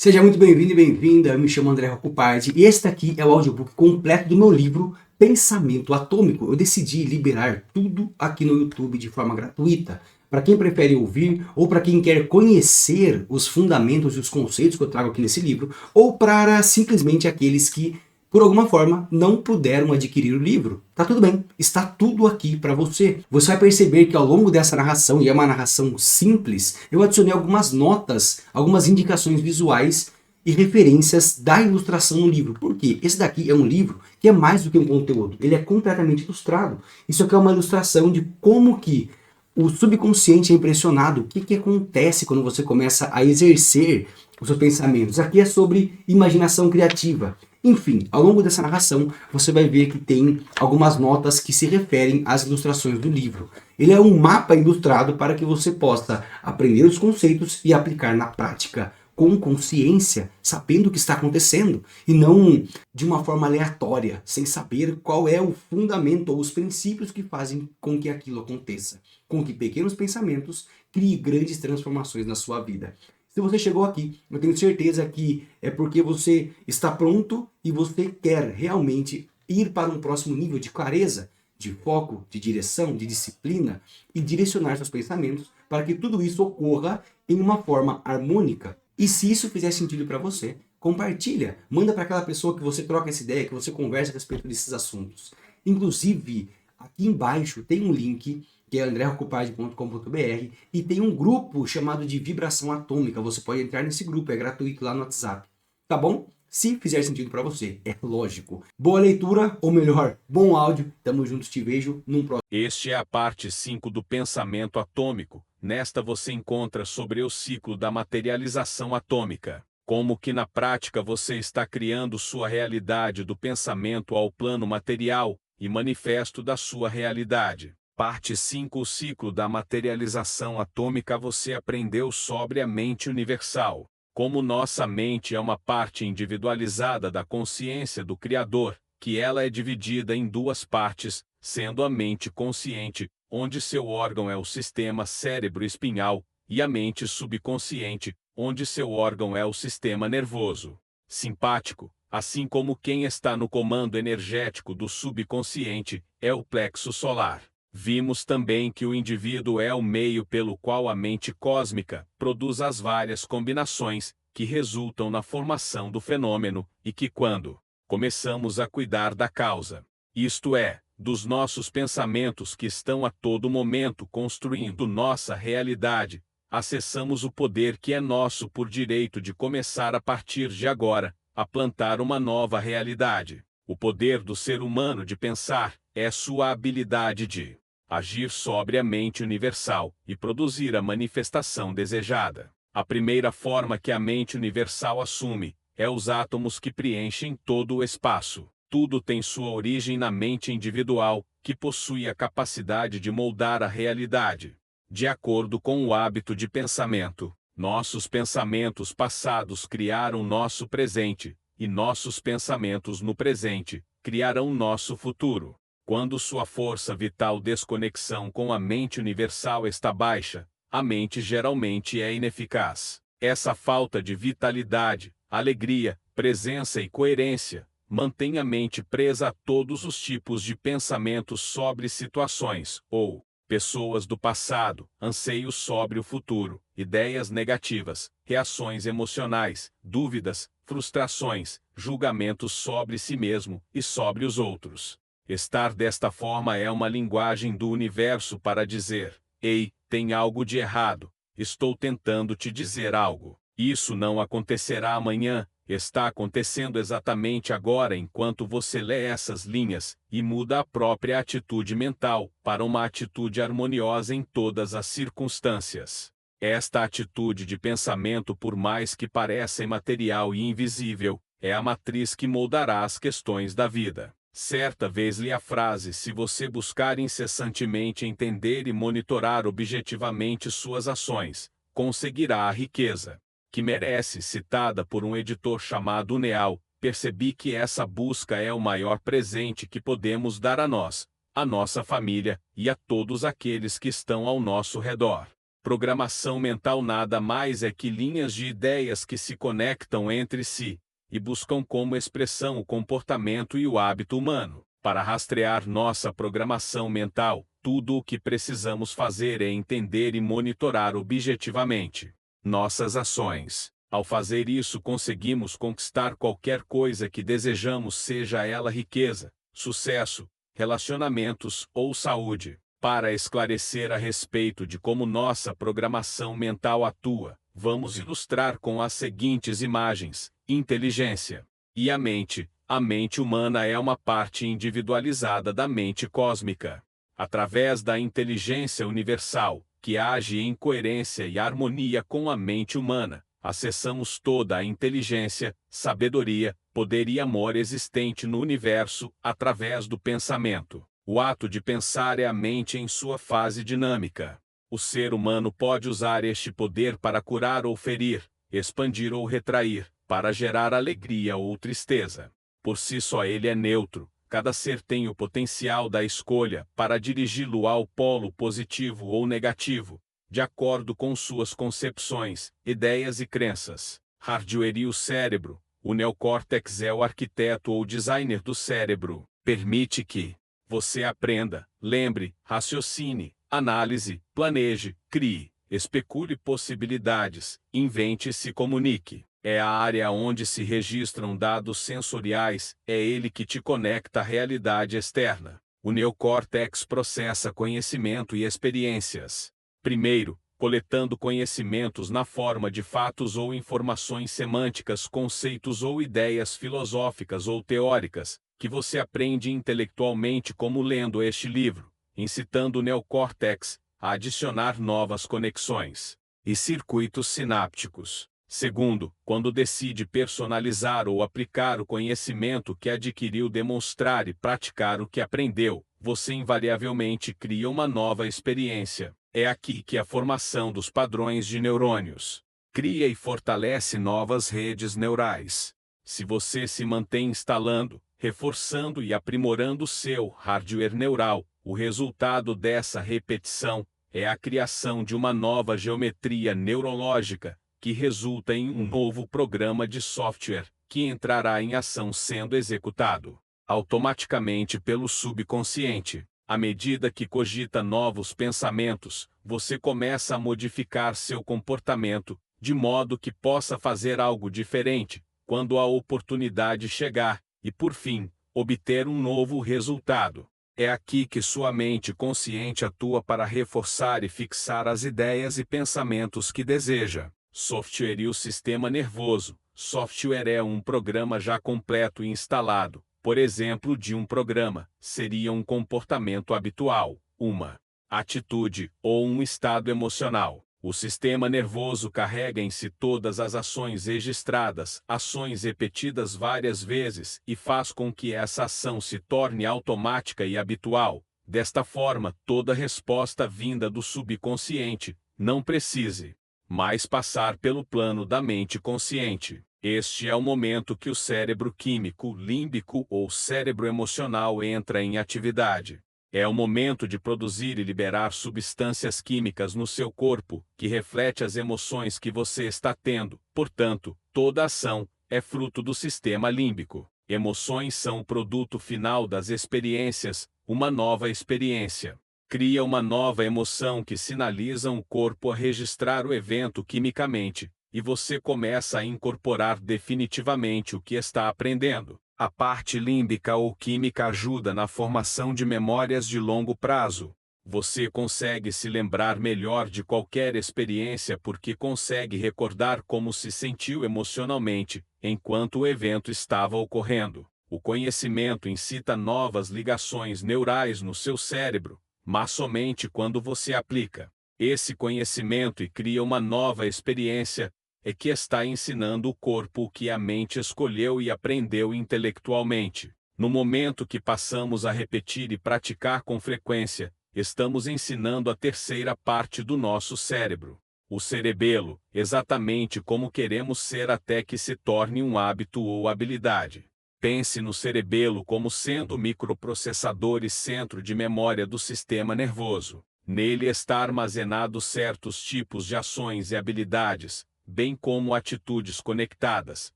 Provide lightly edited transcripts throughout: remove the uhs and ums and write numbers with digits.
Seja muito bem-vindo e bem-vinda, eu me chamo André Rocupard e este aqui é o audiobook completo do meu livro Pensamento Atômico. Eu decidi liberar tudo aqui no YouTube de forma gratuita. Para quem prefere ouvir ou para quem quer conhecer os fundamentos e os conceitos que eu trago aqui nesse livro, ou para simplesmente aqueles que, por alguma forma, não puderam adquirir o livro. Tá tudo bem, está tudo aqui para você. Você vai perceber que ao longo dessa narração, e é uma narração simples, eu adicionei algumas notas, algumas indicações visuais e referências da ilustração no livro. Por quê? Esse daqui é um livro que é mais do que um conteúdo, ele é completamente ilustrado. Isso aqui é uma ilustração de como que o subconsciente é impressionado. O que acontece quando você começa a exercer os seus pensamentos? Aqui é sobre imaginação criativa. Enfim, ao longo dessa narração, você vai ver que tem algumas notas que se referem às ilustrações do livro. Ele é um mapa ilustrado para que você possa aprender os conceitos e aplicar na prática com consciência, sabendo o que está acontecendo, e não de uma forma aleatória, sem saber qual é o fundamento ou os princípios que fazem com que aquilo aconteça. Com que pequenos pensamentos criem grandes transformações na sua vida. Se você chegou aqui, eu tenho certeza que é porque você está pronto e você quer realmente ir para um próximo nível de clareza, de foco, de direção, de disciplina e direcionar seus pensamentos para que tudo isso ocorra em uma forma harmônica. E se isso fizer sentido para você, compartilha, manda para aquela pessoa que você troca essa ideia, que você conversa a respeito desses assuntos. Inclusive, aqui embaixo tem um link que é andrerocupard.com.br e tem um grupo chamado de Vibração Atômica. Você pode entrar nesse grupo, é gratuito lá no WhatsApp. Tá bom? Se fizer sentido para você, é lógico. Boa leitura, ou melhor, bom áudio. Tamo juntos, te vejo num próximo. Este é a parte 5 do pensamento atômico. Nesta você encontra sobre o ciclo da materialização atômica. Como que na prática você está criando sua realidade do pensamento ao plano material e manifesto da sua realidade. Parte 5. O ciclo da materialização atômica. Você aprendeu sobre a mente universal. Como nossa mente é uma parte individualizada da consciência do Criador, que ela é dividida em duas partes, sendo a mente consciente, onde seu órgão é o sistema cérebro-espinhal, e a mente subconsciente, onde seu órgão é o sistema nervoso simpático, assim como quem está no comando energético do subconsciente é o plexo solar. Vimos também que o indivíduo é o meio pelo qual a mente cósmica produz as várias combinações que resultam na formação do fenômeno e que quando começamos a cuidar da causa, isto é, dos nossos pensamentos que estão a todo momento construindo nossa realidade, acessamos o poder que é nosso por direito de começar a partir de agora, a plantar uma nova realidade. O poder do ser humano de pensar é sua habilidade de agir sobre a mente universal e produzir a manifestação desejada. A primeira forma que a mente universal assume é os átomos que preenchem todo o espaço. Tudo tem sua origem na mente individual, que possui a capacidade de moldar a realidade. De acordo com o hábito de pensamento, nossos pensamentos passados criaram nosso presente, e nossos pensamentos no presente criarão nosso futuro. Quando sua força vital desconexão com a mente universal está baixa, a mente geralmente é ineficaz. Essa falta de vitalidade, alegria, presença e coerência mantém a mente presa a todos os tipos de pensamentos sobre situações ou pessoas do passado, anseios sobre o futuro, ideias negativas, reações emocionais, dúvidas, frustrações, julgamentos sobre si mesmo e sobre os outros. Estar desta forma é uma linguagem do universo para dizer: ei, tem algo de errado, estou tentando te dizer algo. Isso não acontecerá amanhã, está acontecendo exatamente agora enquanto você lê essas linhas, e muda a própria atitude mental para uma atitude harmoniosa em todas as circunstâncias. Esta atitude de pensamento, por mais que pareça imaterial e invisível, é a matriz que moldará as questões da vida. Certa vez li a frase: se você buscar incessantemente entender e monitorar objetivamente suas ações, conseguirá a riqueza que merece, citada por um editor chamado Neal. Percebi que essa busca é o maior presente que podemos dar a nós, a nossa família e a todos aqueles que estão ao nosso redor. Programação mental nada mais é que linhas de ideias que se conectam entre si e buscam como expressão o comportamento e o hábito humano. Para rastrear nossa programação mental, tudo o que precisamos fazer é entender e monitorar objetivamente nossas ações. Ao fazer isso, conseguimos conquistar qualquer coisa que desejamos, seja ela riqueza, sucesso, relacionamentos ou saúde. Para esclarecer a respeito de como nossa programação mental atua, vamos ilustrar com as seguintes imagens: inteligência e a mente. A mente humana é uma parte individualizada da mente cósmica. Através da inteligência universal, que age em coerência e harmonia com a mente humana, acessamos toda a inteligência, sabedoria, poder e amor existente no universo através do pensamento. O ato de pensar é a mente em sua fase dinâmica. O ser humano pode usar este poder para curar ou ferir, expandir ou retrair, para gerar alegria ou tristeza. Por si só ele é neutro. Cada ser tem o potencial da escolha para dirigi-lo ao polo positivo ou negativo, de acordo com suas concepções, ideias e crenças. Hardware e o cérebro. O neocórtex é o arquiteto ou designer do cérebro. Permite que você aprenda, lembre, raciocine, analise, planeje, crie, especule possibilidades, invente e se comunique. É a área onde se registram dados sensoriais, é ele que te conecta à realidade externa. O neocórtex processa conhecimento e experiências. Primeiro, coletando conhecimentos na forma de fatos ou informações semânticas, conceitos ou ideias filosóficas ou teóricas, que você aprende intelectualmente como lendo este livro, incitando o neocórtex a adicionar novas conexões e circuitos sinápticos. Segundo, quando decide personalizar ou aplicar o conhecimento que adquiriu, demonstrar e praticar o que aprendeu, você invariavelmente cria uma nova experiência. É aqui que a formação dos padrões de neurônios cria e fortalece novas redes neurais. Se você se mantém instalando, reforçando e aprimorando seu hardware neural, o resultado dessa repetição é a criação de uma nova geometria neurológica, que resulta em um novo programa de software, que entrará em ação sendo executado automaticamente pelo subconsciente. À medida que cogita novos pensamentos, você começa a modificar seu comportamento, de modo que possa fazer algo diferente, quando a oportunidade chegar, e por fim, obter um novo resultado. É aqui que sua mente consciente atua para reforçar e fixar as ideias e pensamentos que deseja. Software e o sistema nervoso. Software é um programa já completo e instalado. Por exemplo, de um programa, seria um comportamento habitual, uma atitude ou um estado emocional. O sistema nervoso carrega em si todas as ações registradas, ações repetidas várias vezes, e faz com que essa ação se torne automática e habitual. Desta forma, toda resposta vinda do subconsciente não precise mais passar pelo plano da mente consciente. Este é o momento que o cérebro químico límbico ou cérebro emocional entra em atividade. É o momento de produzir e liberar substâncias químicas no seu corpo, que reflete as emoções que você está tendo. Portanto, toda ação é fruto do sistema límbico. Emoções são o produto final das experiências. Uma nova experiência cria uma nova emoção que sinaliza o corpo a registrar o evento quimicamente, e você começa a incorporar definitivamente o que está aprendendo. A parte límbica ou química ajuda na formação de memórias de longo prazo. Você consegue se lembrar melhor de qualquer experiência porque consegue recordar como se sentiu emocionalmente, enquanto o evento estava ocorrendo. O conhecimento incita novas ligações neurais no seu cérebro, mas somente quando você aplica esse conhecimento e cria uma nova experiência, é que está ensinando o corpo o que a mente escolheu e aprendeu intelectualmente. No momento que passamos a repetir e praticar com frequência, estamos ensinando a terceira parte do nosso cérebro, o cerebelo, exatamente como queremos ser até que se torne um hábito ou habilidade. Pense no cerebelo como sendo o microprocessador e centro de memória do sistema nervoso. Nele está armazenado certos tipos de ações e habilidades, bem como atitudes conectadas,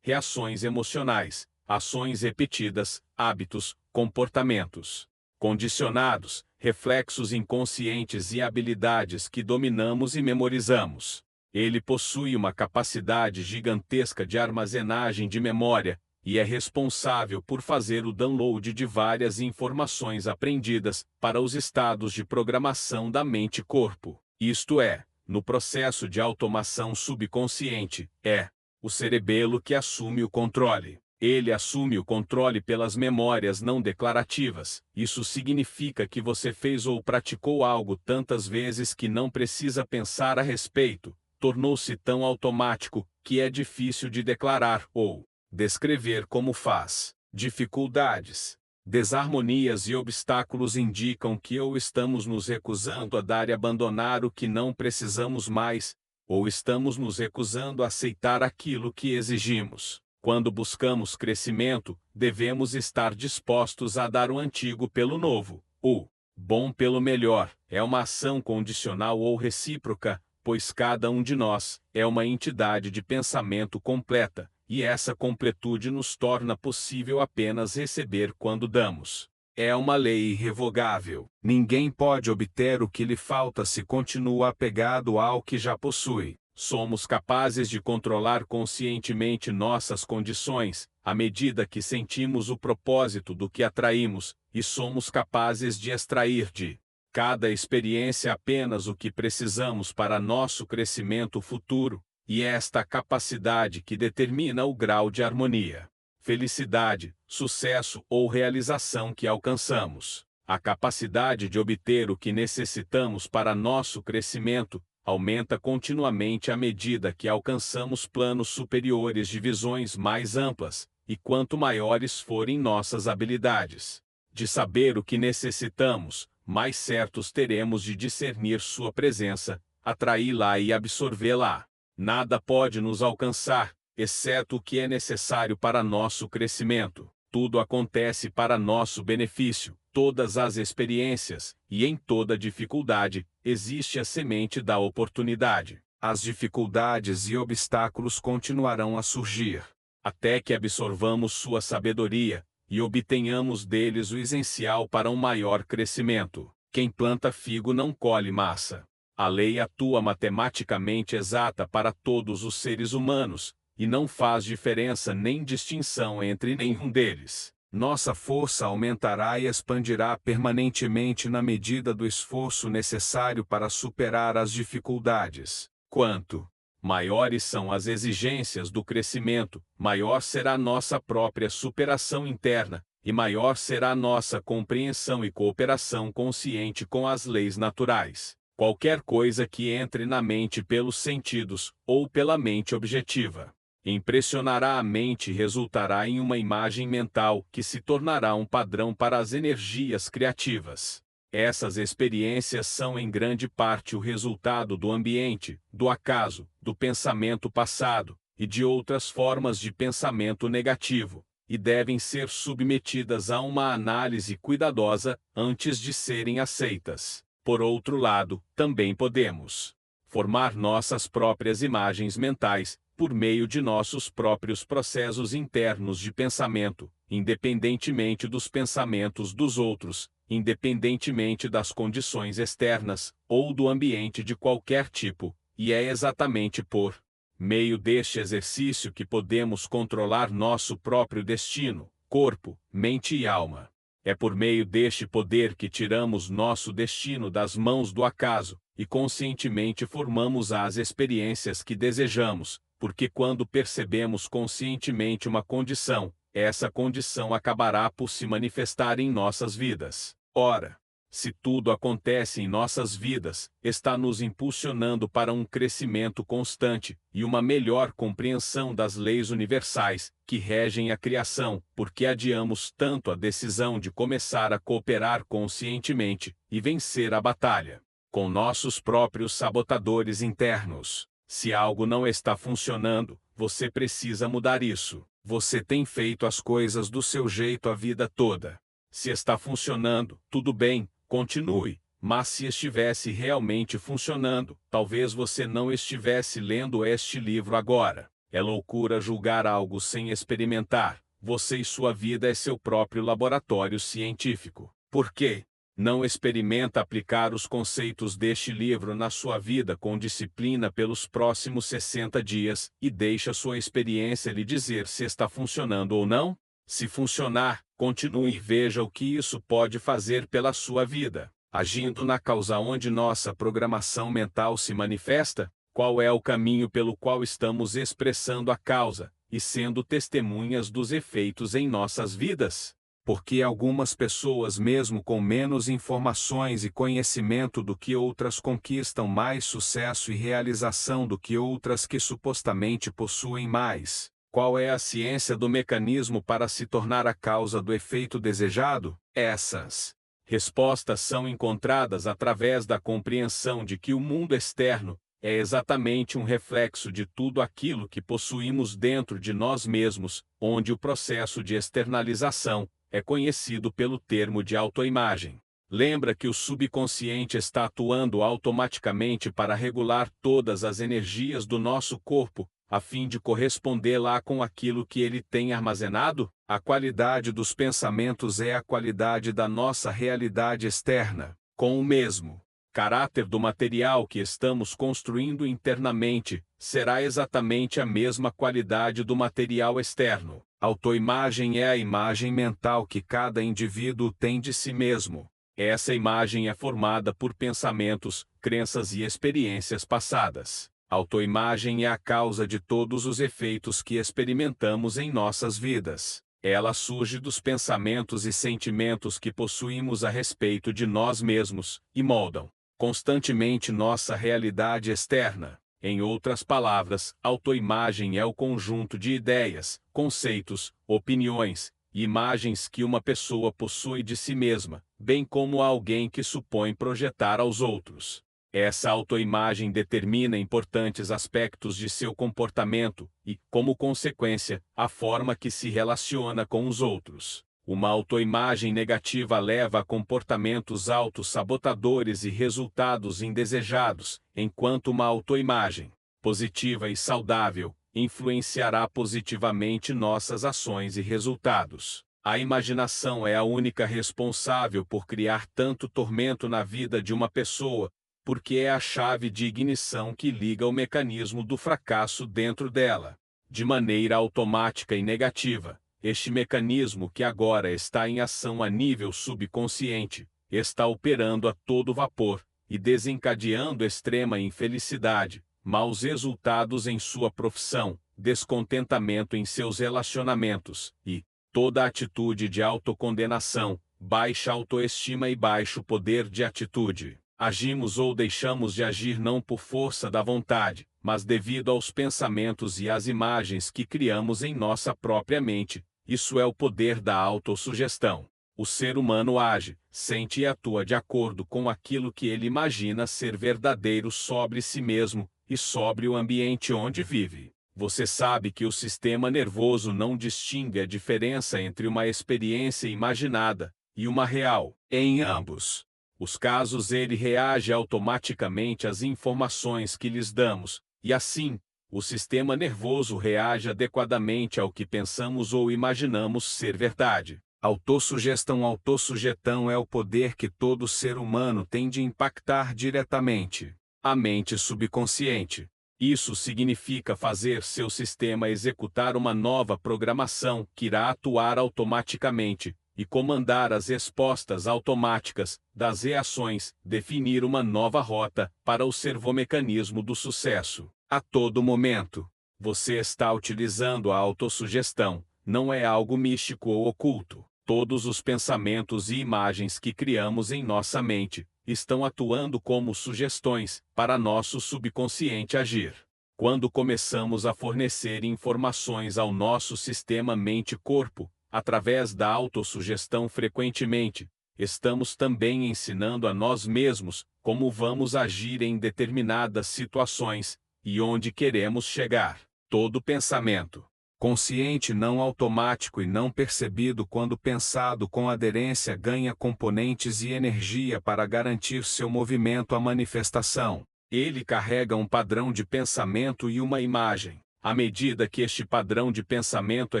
reações emocionais, ações repetidas, hábitos, comportamentos condicionados, reflexos inconscientes e habilidades que dominamos e memorizamos. Ele possui uma capacidade gigantesca de armazenagem de memória e é responsável por fazer o download de várias informações aprendidas para os estados de programação da mente-corpo. Isto é, no processo de automação subconsciente, é o cerebelo que assume o controle. Ele assume o controle pelas memórias não declarativas. Isso significa que você fez ou praticou algo tantas vezes que não precisa pensar a respeito. Tornou-se tão automático que é difícil de declarar ou descrever como faz. Dificuldades, desarmonias e obstáculos indicam que ou estamos nos recusando a dar e abandonar o que não precisamos mais, ou estamos nos recusando a aceitar aquilo que exigimos. Quando buscamos crescimento, devemos estar dispostos a dar o antigo pelo novo. O bom pelo melhor é uma ação condicional ou recíproca, pois cada um de nós é uma entidade de pensamento completa, e essa completude nos torna possível apenas receber quando damos. É uma lei irrevogável. Ninguém pode obter o que lhe falta se continua apegado ao que já possui. Somos capazes de controlar conscientemente nossas condições, à medida que sentimos o propósito do que atraímos, e somos capazes de extrair de cada experiência apenas o que precisamos para nosso crescimento futuro, e é esta capacidade que determina o grau de harmonia, felicidade, sucesso ou realização que alcançamos. A capacidade de obter o que necessitamos para nosso crescimento aumenta continuamente à medida que alcançamos planos superiores de visões mais amplas, e quanto maiores forem nossas habilidades de saber o que necessitamos, mais certos teremos de discernir sua presença, atraí-la e absorvê-la. Nada pode nos alcançar, exceto o que é necessário para nosso crescimento. Tudo acontece para nosso benefício. Todas as experiências, e em toda dificuldade, existe a semente da oportunidade. As dificuldades e obstáculos continuarão a surgir, até que absorvamos sua sabedoria, e obtenhamos deles o essencial para um maior crescimento. Quem planta figo não colhe massa. A lei atua matematicamente exata para todos os seres humanos, e não faz diferença nem distinção entre nenhum deles. Nossa força aumentará e expandirá permanentemente na medida do esforço necessário para superar as dificuldades. Quanto maiores são as exigências do crescimento, maior será nossa própria superação interna, e maior será nossa compreensão e cooperação consciente com as leis naturais. Qualquer coisa que entre na mente pelos sentidos, ou pela mente objetiva, impressionará a mente e resultará em uma imagem mental que se tornará um padrão para as energias criativas. Essas experiências são em grande parte o resultado do ambiente, do acaso, do pensamento passado, e de outras formas de pensamento negativo, e devem ser submetidas a uma análise cuidadosa antes de serem aceitas. Por outro lado, também podemos formar nossas próprias imagens mentais, por meio de nossos próprios processos internos de pensamento, independentemente dos pensamentos dos outros, independentemente das condições externas, ou do ambiente de qualquer tipo, e é exatamente por meio deste exercício que podemos controlar nosso próprio destino, corpo, mente e alma. É por meio deste poder que tiramos nosso destino das mãos do acaso, e conscientemente formamos as experiências que desejamos, porque quando percebemos conscientemente uma condição, essa condição acabará por se manifestar em nossas vidas. Ora, se tudo acontece em nossas vidas, está nos impulsionando para um crescimento constante e uma melhor compreensão das leis universais que regem a criação, porque adiamos tanto a decisão de começar a cooperar conscientemente e vencer a batalha com nossos próprios sabotadores internos. Se algo não está funcionando, você precisa mudar isso. Você tem feito as coisas do seu jeito a vida toda. Se está funcionando, tudo bem, continue, Mas se estivesse realmente funcionando, talvez você não estivesse lendo este livro agora. É loucura julgar algo sem experimentar. Você e sua vida é seu próprio laboratório científico. Por quê? Não experimenta aplicar os conceitos deste livro na sua vida com disciplina pelos próximos 60 dias e deixa sua experiência lhe dizer se está funcionando ou não? Se funcionar, continue e veja o que isso pode fazer pela sua vida. Agindo na causa onde nossa programação mental se manifesta, qual é o caminho pelo qual estamos expressando a causa e sendo testemunhas dos efeitos em nossas vidas? Porque algumas pessoas, mesmo com menos informações e conhecimento do que outras, conquistam mais sucesso e realização do que outras que supostamente possuem mais. Qual é a ciência do mecanismo para se tornar a causa do efeito desejado? Essas respostas são encontradas através da compreensão de que o mundo externo é exatamente um reflexo de tudo aquilo que possuímos dentro de nós mesmos, onde o processo de externalização é conhecido pelo termo de autoimagem. Lembra que o subconsciente está atuando automaticamente para regular todas as energias do nosso corpo, a fim de corresponder lá com aquilo que ele tem armazenado? A qualidade dos pensamentos é a qualidade da nossa realidade externa. Com o mesmo caráter do material que estamos construindo internamente, será exatamente a mesma qualidade do material externo. Autoimagem é a imagem mental que cada indivíduo tem de si mesmo. Essa imagem é formada por pensamentos, crenças e experiências passadas. Autoimagem é a causa de todos os efeitos que experimentamos em nossas vidas. Ela surge dos pensamentos e sentimentos que possuímos a respeito de nós mesmos, e moldam constantemente nossa realidade externa. Em outras palavras, autoimagem é o conjunto de ideias, conceitos, opiniões e imagens que uma pessoa possui de si mesma, bem como alguém que supõe projetar aos outros. Essa autoimagem determina importantes aspectos de seu comportamento e, como consequência, a forma que se relaciona com os outros. Uma autoimagem negativa leva a comportamentos autossabotadores e resultados indesejados, enquanto uma autoimagem positiva e saudável influenciará positivamente nossas ações e resultados. A imaginação é a única responsável por criar tanto tormento na vida de uma pessoa, porque é a chave de ignição que liga o mecanismo do fracasso dentro dela. De maneira automática e negativa, este mecanismo, que agora está em ação a nível subconsciente, está operando a todo vapor e desencadeando extrema infelicidade, maus resultados em sua profissão, descontentamento em seus relacionamentos e toda atitude de autocondenação, baixa autoestima e baixo poder de atitude. Agimos ou deixamos de agir não por força da vontade, mas devido aos pensamentos e às imagens que criamos em nossa própria mente. Isso é o poder da autossugestão. O ser humano age, sente e atua de acordo com aquilo que ele imagina ser verdadeiro sobre si mesmo e sobre o ambiente onde vive. Você sabe que o sistema nervoso não distingue a diferença entre uma experiência imaginada e uma real. Em ambos os casos, ele reage automaticamente às informações que lhes damos, e assim, o sistema nervoso reage adequadamente ao que pensamos ou imaginamos ser verdade. Autossugetão é o poder que todo ser humano tem de impactar diretamente a mente subconsciente. Isso significa fazer seu sistema executar uma nova programação que irá atuar automaticamente e comandar as respostas automáticas das reações, definir uma nova rota para o servomecanismo do sucesso. A todo momento, você está utilizando a autossugestão, não é algo místico ou oculto. Todos os pensamentos e imagens que criamos em nossa mente estão atuando como sugestões para nosso subconsciente agir. Quando começamos a fornecer informações ao nosso sistema mente-corpo, através da autossugestão frequentemente, estamos também ensinando a nós mesmos como vamos agir em determinadas situações e onde queremos chegar. Todo pensamento, Consciente não automático e não percebido quando pensado com aderência ganha componentes e energia para garantir seu movimento à manifestação. Ele carrega um padrão de pensamento e uma imagem. À medida que este padrão de pensamento é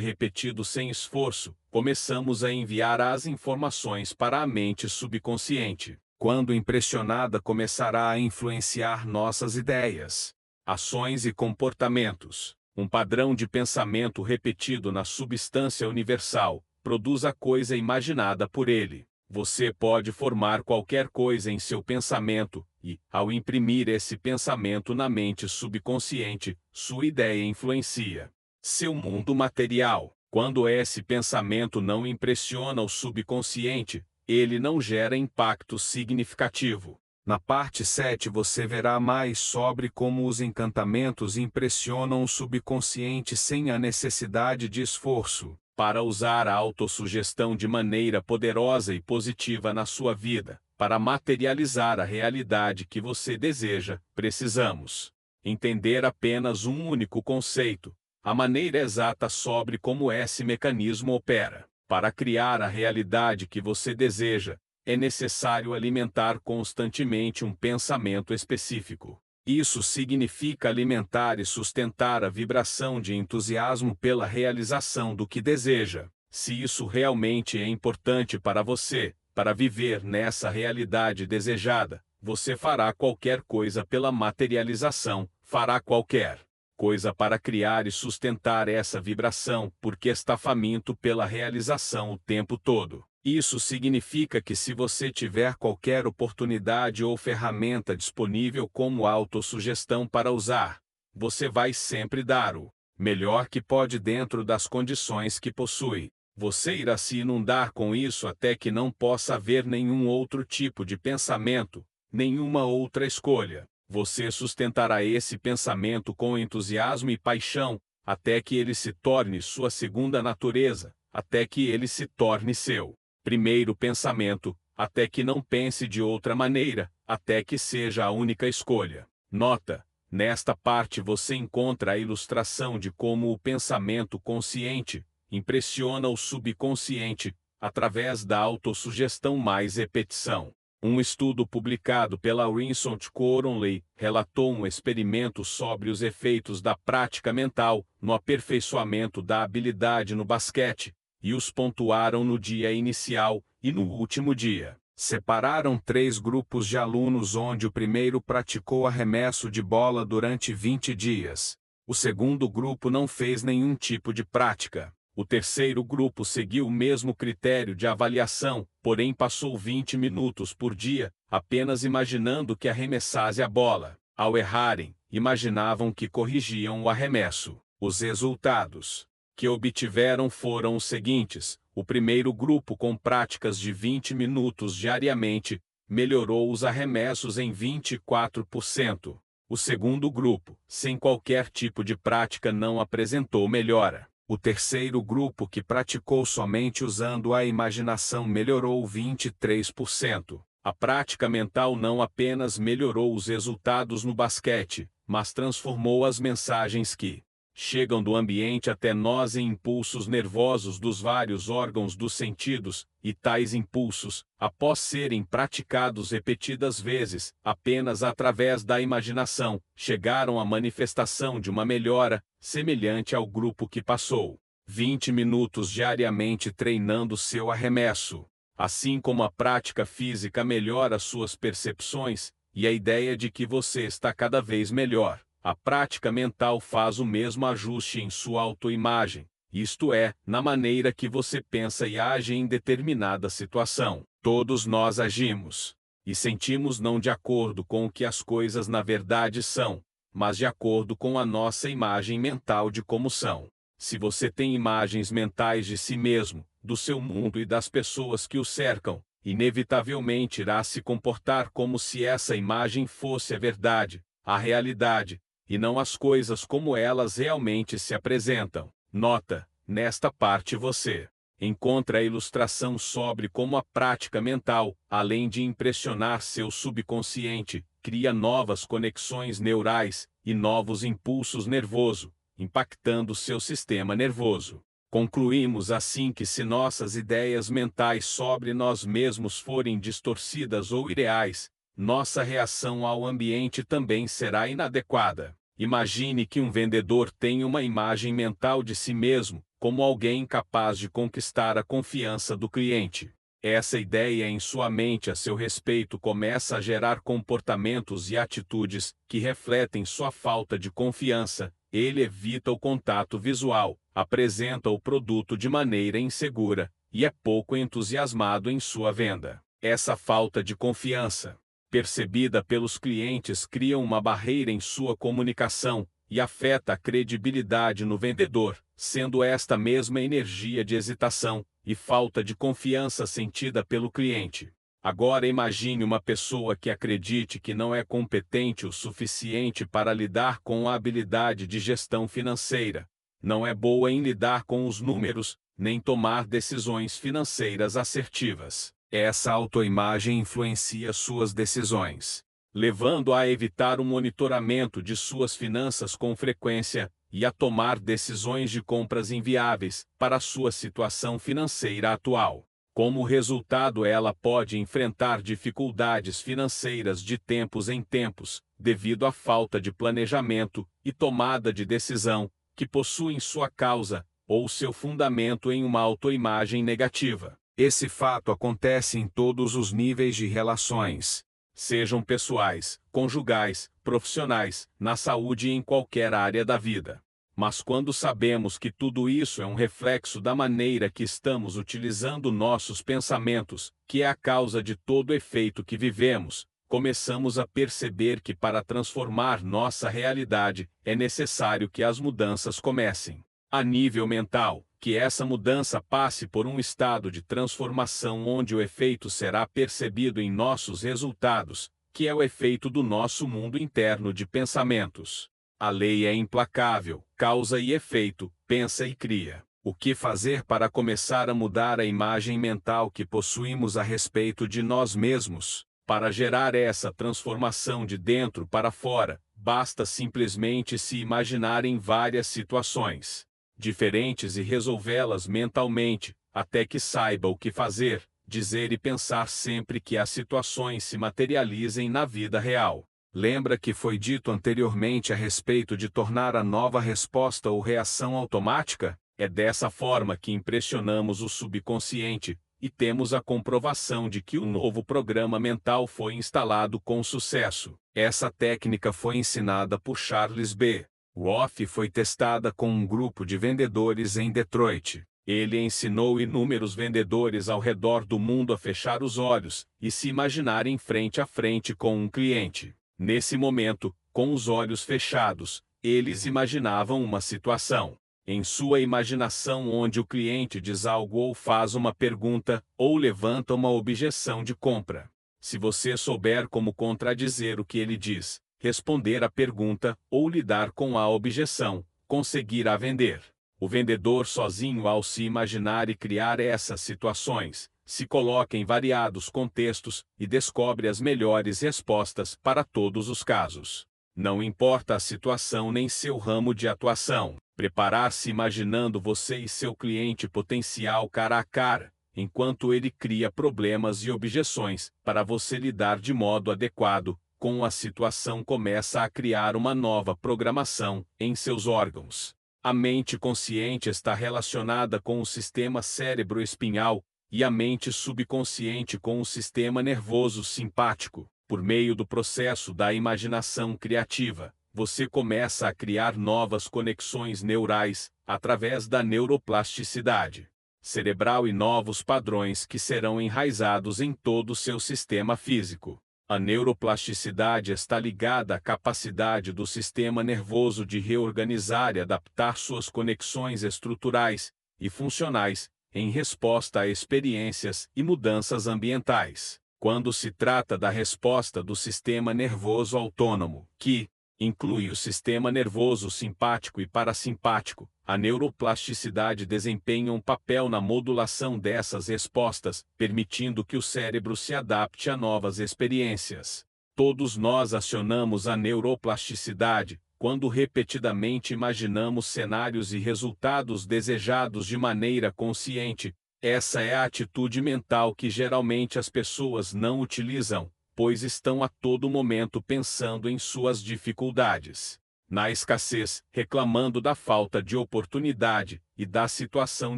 repetido sem esforço, começamos a enviar as informações para a mente subconsciente. Quando impressionada, começará a influenciar nossas ideias, ações e comportamentos. Um padrão de pensamento repetido na substância universal produz a coisa imaginada por ele. Você pode formar qualquer coisa em seu pensamento e, ao imprimir esse pensamento na mente subconsciente, sua ideia influencia seu mundo material. Quando esse pensamento não impressiona o subconsciente, ele não gera impacto significativo. Na parte 7 você verá mais sobre como os encantamentos impressionam o subconsciente sem a necessidade de esforço. Para usar a autossugestão de maneira poderosa e positiva na sua vida, para materializar a realidade que você deseja, precisamos entender apenas um único conceito, a maneira exata sobre como esse mecanismo opera. Para criar a realidade que você deseja, é necessário alimentar constantemente um pensamento específico. Isso significa alimentar e sustentar a vibração de entusiasmo pela realização do que deseja. Se isso realmente é importante para você, para viver nessa realidade desejada, você fará qualquer coisa pela materialização, fará qualquer coisa para criar e sustentar essa vibração, porque está faminto pela realização o tempo todo. Isso significa que se você tiver qualquer oportunidade ou ferramenta disponível como autossugestão para usar, você vai sempre dar o melhor que pode dentro das condições que possui. Você irá se inundar com isso até que não possa haver nenhum outro tipo de pensamento, nenhuma outra escolha. Você sustentará esse pensamento com entusiasmo e paixão, até que ele se torne sua segunda natureza, até que ele se torne seu primeiro pensamento, até que não pense de outra maneira, até que seja a única escolha. Nota: nesta parte você encontra a ilustração de como o pensamento consciente impressiona o subconsciente, através da autossugestão mais repetição. Um estudo publicado pela Vincent Coronley relatou um experimento sobre os efeitos da prática mental no aperfeiçoamento da habilidade no basquete, e os pontuaram no dia inicial e no último dia. Separaram 3 grupos de alunos onde o primeiro praticou arremesso de bola durante 20 dias. O segundo grupo não fez nenhum tipo de prática. O terceiro grupo seguiu o mesmo critério de avaliação, porém passou 20 minutos por dia, apenas imaginando que arremessasse a bola. Ao errarem, imaginavam que corrigiam o arremesso. Os resultados que obtiveram foram os seguintes: o primeiro grupo, com práticas de 20 minutos diariamente, melhorou os arremessos em 24%. O segundo grupo, sem qualquer tipo de prática, não apresentou melhora. O terceiro grupo, que praticou somente usando a imaginação, melhorou 23%. A prática mental não apenas melhorou os resultados no basquete, mas transformou as mensagens que chegam do ambiente até nós em impulsos nervosos dos vários órgãos dos sentidos, e tais impulsos, após serem praticados repetidas vezes, apenas através da imaginação, chegaram à manifestação de uma melhora, semelhante ao grupo que passou 20 minutos diariamente treinando seu arremesso. Assim como a prática física melhora suas percepções, e a ideia de que você está cada vez melhor, a prática mental faz o mesmo ajuste em sua autoimagem, isto é, na maneira que você pensa e age em determinada situação. Todos nós agimos e sentimos não de acordo com o que as coisas na verdade são, mas de acordo com a nossa imagem mental de como são. Se você tem imagens mentais de si mesmo, do seu mundo e das pessoas que o cercam, inevitavelmente irá se comportar como se essa imagem fosse a verdade, a realidade, e não as coisas como elas realmente se apresentam. Nota: nesta parte você encontra a ilustração sobre como a prática mental, além de impressionar seu subconsciente, cria novas conexões neurais e novos impulsos nervosos, impactando seu sistema nervoso. Concluímos assim que se nossas ideias mentais sobre nós mesmos forem distorcidas ou irreais, nossa reação ao ambiente também será inadequada. Imagine que um vendedor tem uma imagem mental de si mesmo, como alguém capaz de conquistar a confiança do cliente. Essa ideia em sua mente a seu respeito começa a gerar comportamentos e atitudes que refletem sua falta de confiança. Ele evita o contato visual, apresenta o produto de maneira insegura, e é pouco entusiasmado em sua venda. Essa falta de confiança, percebida pelos clientes, cria uma barreira em sua comunicação e afeta a credibilidade no vendedor, sendo esta mesma energia de hesitação e falta de confiança sentida pelo cliente. Agora imagine uma pessoa que acredite que não é competente o suficiente para lidar com a habilidade de gestão financeira, não é boa em lidar com os números, nem tomar decisões financeiras assertivas. Essa autoimagem influencia suas decisões, levando a evitar o monitoramento de suas finanças com frequência e a tomar decisões de compras inviáveis para sua situação financeira atual. Como resultado, ela pode enfrentar dificuldades financeiras de tempos em tempos, devido à falta de planejamento e tomada de decisão, que possuem sua causa ou seu fundamento em uma autoimagem negativa. Esse fato acontece em todos os níveis de relações, sejam pessoais, conjugais, profissionais, na saúde e em qualquer área da vida. Mas quando sabemos que tudo isso é um reflexo da maneira que estamos utilizando nossos pensamentos, que é a causa de todo o efeito que vivemos, começamos a perceber que para transformar nossa realidade, é necessário que as mudanças comecem a nível mental, que essa mudança passe por um estado de transformação onde o efeito será percebido em nossos resultados, que é o efeito do nosso mundo interno de pensamentos. A lei é implacável, causa e efeito, pensa e cria. O que fazer para começar a mudar a imagem mental que possuímos a respeito de nós mesmos? Para gerar essa transformação de dentro para fora, basta simplesmente se imaginar em várias situações diferentes e resolvê-las mentalmente, até que saiba o que fazer, dizer e pensar sempre que as situações se materializem na vida real. Lembra que foi dito anteriormente a respeito de tornar a nova resposta ou reação automática? É dessa forma que impressionamos o subconsciente, e temos a comprovação de que o novo programa mental foi instalado com sucesso. Essa técnica foi ensinada por Charles B. Roth e foi testada com um grupo de vendedores em Detroit. Ele ensinou inúmeros vendedores ao redor do mundo a fechar os olhos e se imaginarem frente a frente com um cliente. Nesse momento, com os olhos fechados, eles imaginavam uma situação em sua imaginação onde o cliente diz algo ou faz uma pergunta, ou levanta uma objeção de compra. Se você souber como contradizer o que ele diz, responder à pergunta, ou lidar com a objeção, conseguirá vender. O vendedor sozinho, ao se imaginar e criar essas situações, se coloca em variados contextos e descobre as melhores respostas para todos os casos. Não importa a situação nem seu ramo de atuação, preparar-se imaginando você e seu cliente potencial cara a cara, enquanto ele cria problemas e objeções, para você lidar de modo adequado com a situação, começa a criar uma nova programação em seus órgãos. A mente consciente está relacionada com o sistema cérebro-espinhal e a mente subconsciente com o sistema nervoso simpático. Por meio do processo da imaginação criativa, você começa a criar novas conexões neurais, através da neuroplasticidade cerebral e novos padrões que serão enraizados em todo o seu sistema físico. A neuroplasticidade está ligada à capacidade do sistema nervoso de reorganizar e adaptar suas conexões estruturais e funcionais, em resposta a experiências e mudanças ambientais. Quando se trata da resposta do sistema nervoso autônomo, que inclui o sistema nervoso simpático e parasimpático, a neuroplasticidade desempenha um papel na modulação dessas respostas, permitindo que o cérebro se adapte a novas experiências. Todos nós acionamos a neuroplasticidade, Quando repetidamente imaginamos cenários e resultados desejados de maneira consciente, essa é a atitude mental que geralmente as pessoas não utilizam, pois estão a todo momento pensando em suas dificuldades, na escassez, reclamando da falta de oportunidade e da situação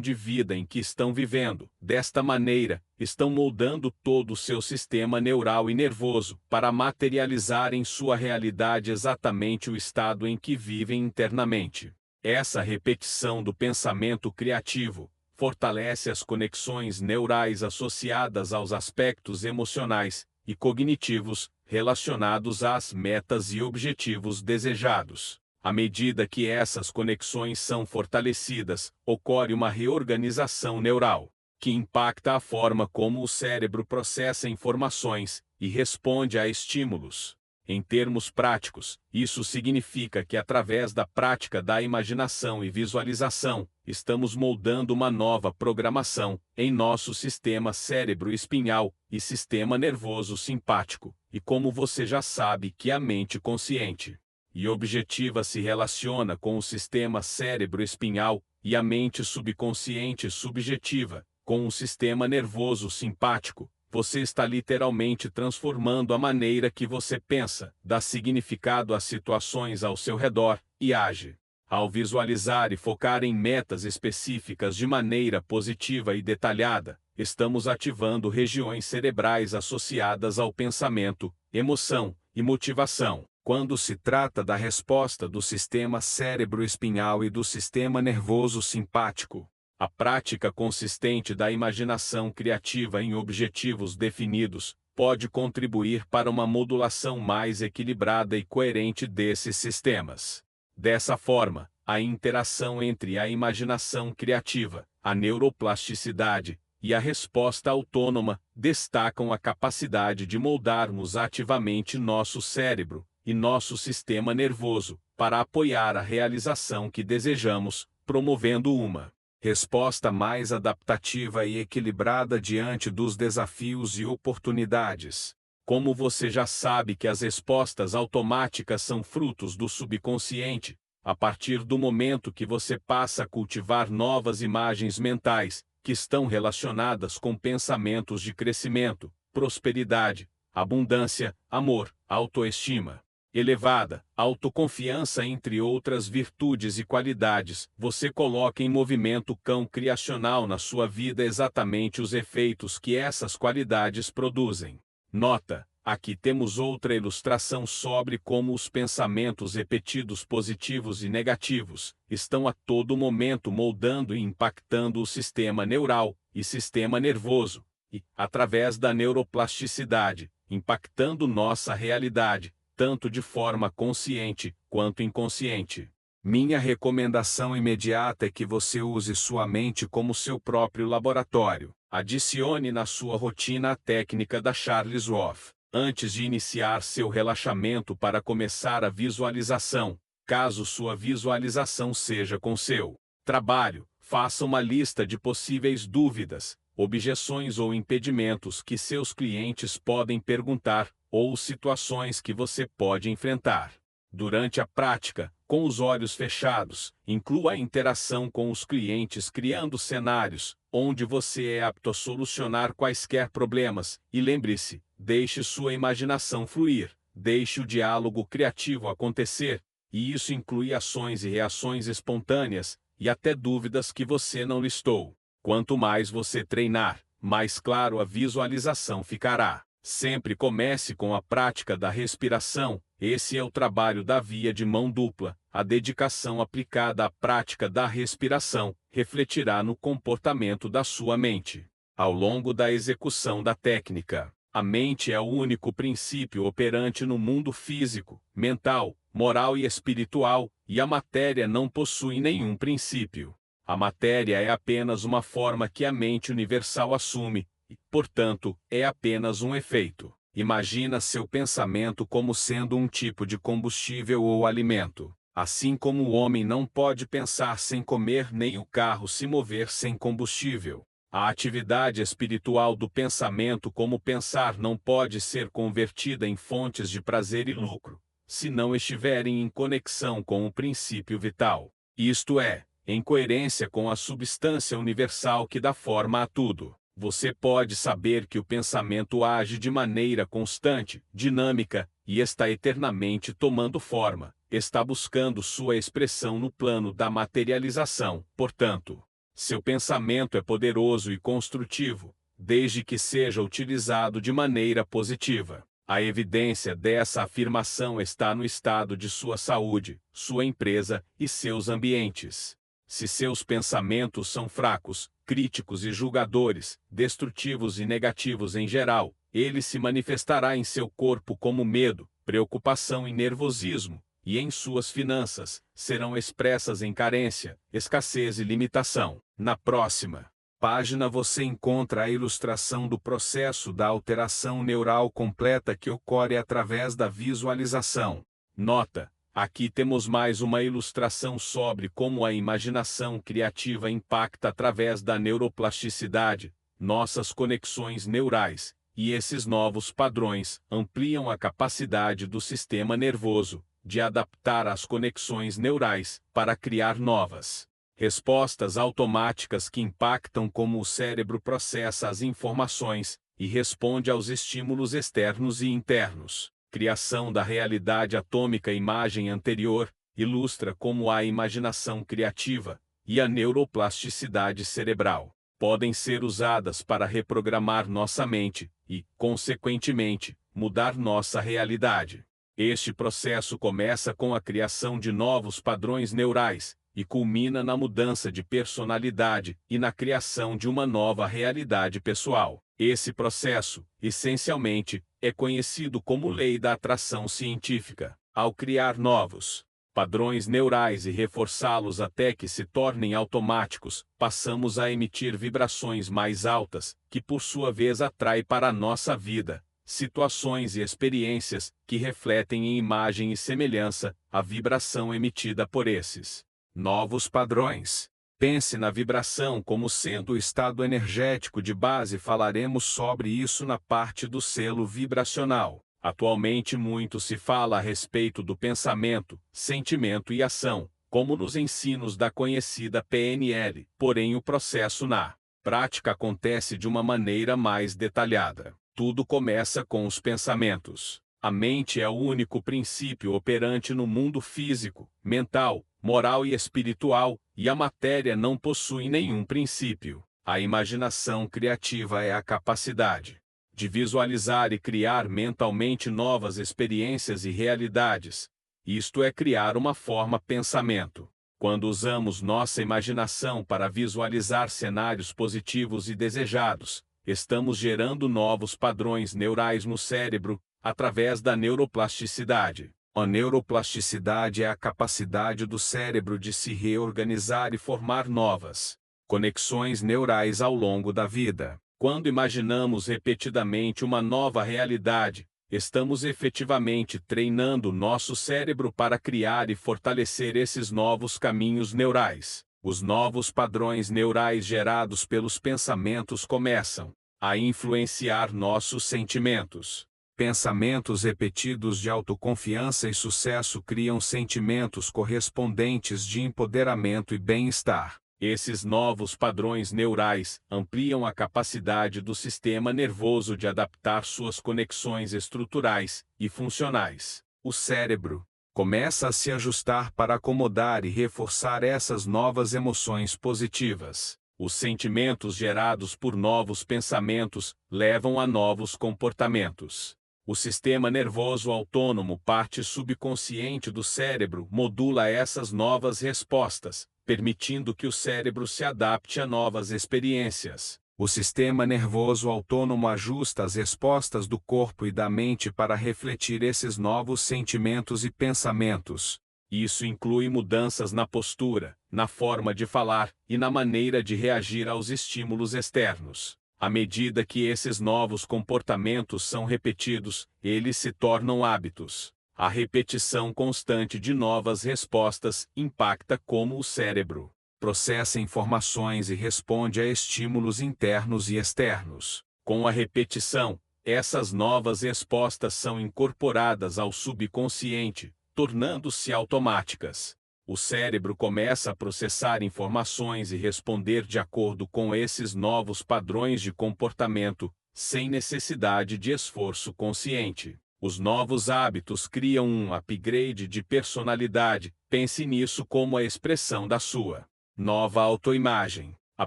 de vida em que estão vivendo. Desta maneira, estão moldando todo o seu sistema neural e nervoso para materializar em sua realidade exatamente o estado em que vivem internamente. Essa repetição do pensamento criativo fortalece as conexões neurais associadas aos aspectos emocionais e cognitivos relacionados às metas e objetivos desejados. À medida que essas conexões são fortalecidas, ocorre uma reorganização neural, que impacta a forma como o cérebro processa informações e responde a estímulos. Em termos práticos, isso significa que através da prática da imaginação e visualização, estamos moldando uma nova programação em nosso sistema cérebro-espinhal e sistema nervoso simpático, e como você já sabe que a mente consciente e objetiva se relaciona com o sistema cérebro-espinhal e a mente subconsciente subjetiva, com o sistema nervoso simpático, você está literalmente transformando a maneira que você pensa, dá significado às situações ao seu redor e age. Ao visualizar e focar em metas específicas de maneira positiva e detalhada, estamos ativando regiões cerebrais associadas ao pensamento, emoção e motivação. Quando se trata da resposta do sistema cérebro-espinhal e do sistema nervoso simpático, a prática consistente da imaginação criativa em objetivos definidos pode contribuir para uma modulação mais equilibrada e coerente desses sistemas. Dessa forma, a interação entre a imaginação criativa, a neuroplasticidade e a resposta autônoma destacam a capacidade de moldarmos ativamente nosso cérebro e nosso sistema nervoso para apoiar a realização que desejamos, promovendo uma resposta mais adaptativa e equilibrada diante dos desafios e oportunidades. Como você já sabe que as respostas automáticas são frutos do subconsciente, a partir do momento que você passa a cultivar novas imagens mentais, que estão relacionadas com pensamentos de crescimento, prosperidade, abundância, amor, autoestima elevada, autoconfiança entre outras virtudes e qualidades, você coloca em movimento o cão criacional na sua vida exatamente os efeitos que essas qualidades produzem. Nota: aqui temos outra ilustração sobre como os pensamentos repetidos positivos e negativos estão a todo momento moldando e impactando o sistema neural e sistema nervoso, e, através da neuroplasticidade, impactando nossa realidade, tanto de forma consciente quanto inconsciente. Minha recomendação imediata é que você use sua mente como seu próprio laboratório. Adicione na sua rotina a técnica da Charles Roth, antes de iniciar seu relaxamento para começar a visualização. Caso sua visualização seja com seu trabalho, faça uma lista de possíveis dúvidas, objeções ou impedimentos que seus clientes podem perguntar, ou situações que você pode enfrentar. Durante a prática, com os olhos fechados, inclua a interação com os clientes criando cenários, onde você é apto a solucionar quaisquer problemas, e lembre-se, deixe sua imaginação fluir, deixe o diálogo criativo acontecer, e isso inclui ações e reações espontâneas, e até dúvidas que você não listou. Quanto mais você treinar, mais claro a visualização ficará. Sempre comece com a prática da respiração, esse é o trabalho da via de mão dupla. A dedicação aplicada à prática da respiração refletirá no comportamento da sua mente. Ao longo da execução da técnica, a mente é o único princípio operante no mundo físico, mental, moral e espiritual, e a matéria não possui nenhum princípio. A matéria é apenas uma forma que a mente universal assume, e, portanto, é apenas um efeito. Imagina seu pensamento como sendo um tipo de combustível ou alimento. Assim como o homem não pode pensar sem comer nem o carro se mover sem combustível. A atividade espiritual do pensamento como pensar não pode ser convertida em fontes de prazer e lucro. se não estiverem em conexão com o princípio vital, isto é, em coerência com a substância universal que dá forma a tudo. Você pode saber que o pensamento age de maneira constante, dinâmica, e está eternamente tomando forma, está buscando sua expressão no plano da materialização. Portanto, seu pensamento é poderoso e construtivo, desde que seja utilizado de maneira positiva. A evidência dessa afirmação está no estado de sua saúde, sua empresa e seus ambientes. Se seus pensamentos são fracos, críticos e julgadores, destrutivos e negativos em geral, ele se manifestará em seu corpo como medo, preocupação e nervosismo, e em suas finanças serão expressas em carência, escassez e limitação. Na próxima página você encontra a ilustração do processo da alteração neural completa que ocorre através da visualização. Nota: aqui temos mais uma ilustração sobre como a imaginação criativa impacta através da neuroplasticidade, nossas conexões neurais, e esses novos padrões ampliam a capacidade do sistema nervoso de adaptar as conexões neurais para criar novas respostas automáticas que impactam como o cérebro processa as informações e responde aos estímulos externos e internos. Criação da realidade atômica. Imagem anterior ilustra como a imaginação criativa e a neuroplasticidade cerebral podem ser usadas para reprogramar nossa mente e, consequentemente, mudar nossa realidade. Este processo começa com a criação de novos padrões neurais e culmina na mudança de personalidade e na criação de uma nova realidade pessoal. Esse processo, essencialmente, é conhecido como lei da atração científica. Ao criar novos padrões neurais e reforçá-los até que se tornem automáticos, passamos a emitir vibrações mais altas, que por sua vez atrai para a nossa vida situações e experiências que refletem em imagem e semelhança a vibração emitida por esses novos padrões. Pense na vibração como sendo o estado energético de base. Falaremos sobre isso na parte do selo vibracional. Atualmente muito se fala a respeito do pensamento, sentimento e ação, como nos ensinos da conhecida PNL, porém o processo na prática acontece de uma maneira mais detalhada. Tudo começa com os pensamentos. A mente é o único princípio operante no mundo físico, mental, moral e espiritual, e a matéria não possui nenhum princípio. A imaginação criativa é a capacidade de visualizar e criar mentalmente novas experiências e realidades. Isto é criar uma forma pensamento. Quando usamos nossa imaginação para visualizar cenários positivos e desejados, estamos gerando novos padrões neurais no cérebro, através da neuroplasticidade. A neuroplasticidade é a capacidade do cérebro de se reorganizar e formar novas conexões neurais ao longo da vida. Quando imaginamos repetidamente uma nova realidade, estamos efetivamente treinando nosso cérebro para criar e fortalecer esses novos caminhos neurais. Os novos padrões neurais gerados pelos pensamentos começam a influenciar nossos sentimentos. Pensamentos repetidos de autoconfiança e sucesso criam sentimentos correspondentes de empoderamento e bem-estar. Esses novos padrões neurais ampliam a capacidade do sistema nervoso de adaptar suas conexões estruturais e funcionais. O cérebro começa a se ajustar para acomodar e reforçar essas novas emoções positivas. Os sentimentos gerados por novos pensamentos levam a novos comportamentos. O sistema nervoso autônomo, parte subconsciente do cérebro, modula essas novas respostas, permitindo que o cérebro se adapte a novas experiências. O sistema nervoso autônomo ajusta as respostas do corpo e da mente para refletir esses novos sentimentos e pensamentos. Isso inclui mudanças na postura, na forma de falar e na maneira de reagir aos estímulos externos. À medida que esses novos comportamentos são repetidos, eles se tornam hábitos. A repetição constante de novas respostas impacta como o cérebro processa informações e responde a estímulos internos e externos. Com a repetição, Essas novas respostas são incorporadas ao subconsciente, tornando-se automáticas. O cérebro começa a processar informações e responder de acordo com esses novos padrões de comportamento, sem necessidade de esforço consciente. Os novos hábitos criam um upgrade de personalidade. Pense nisso como a expressão da sua nova autoimagem. A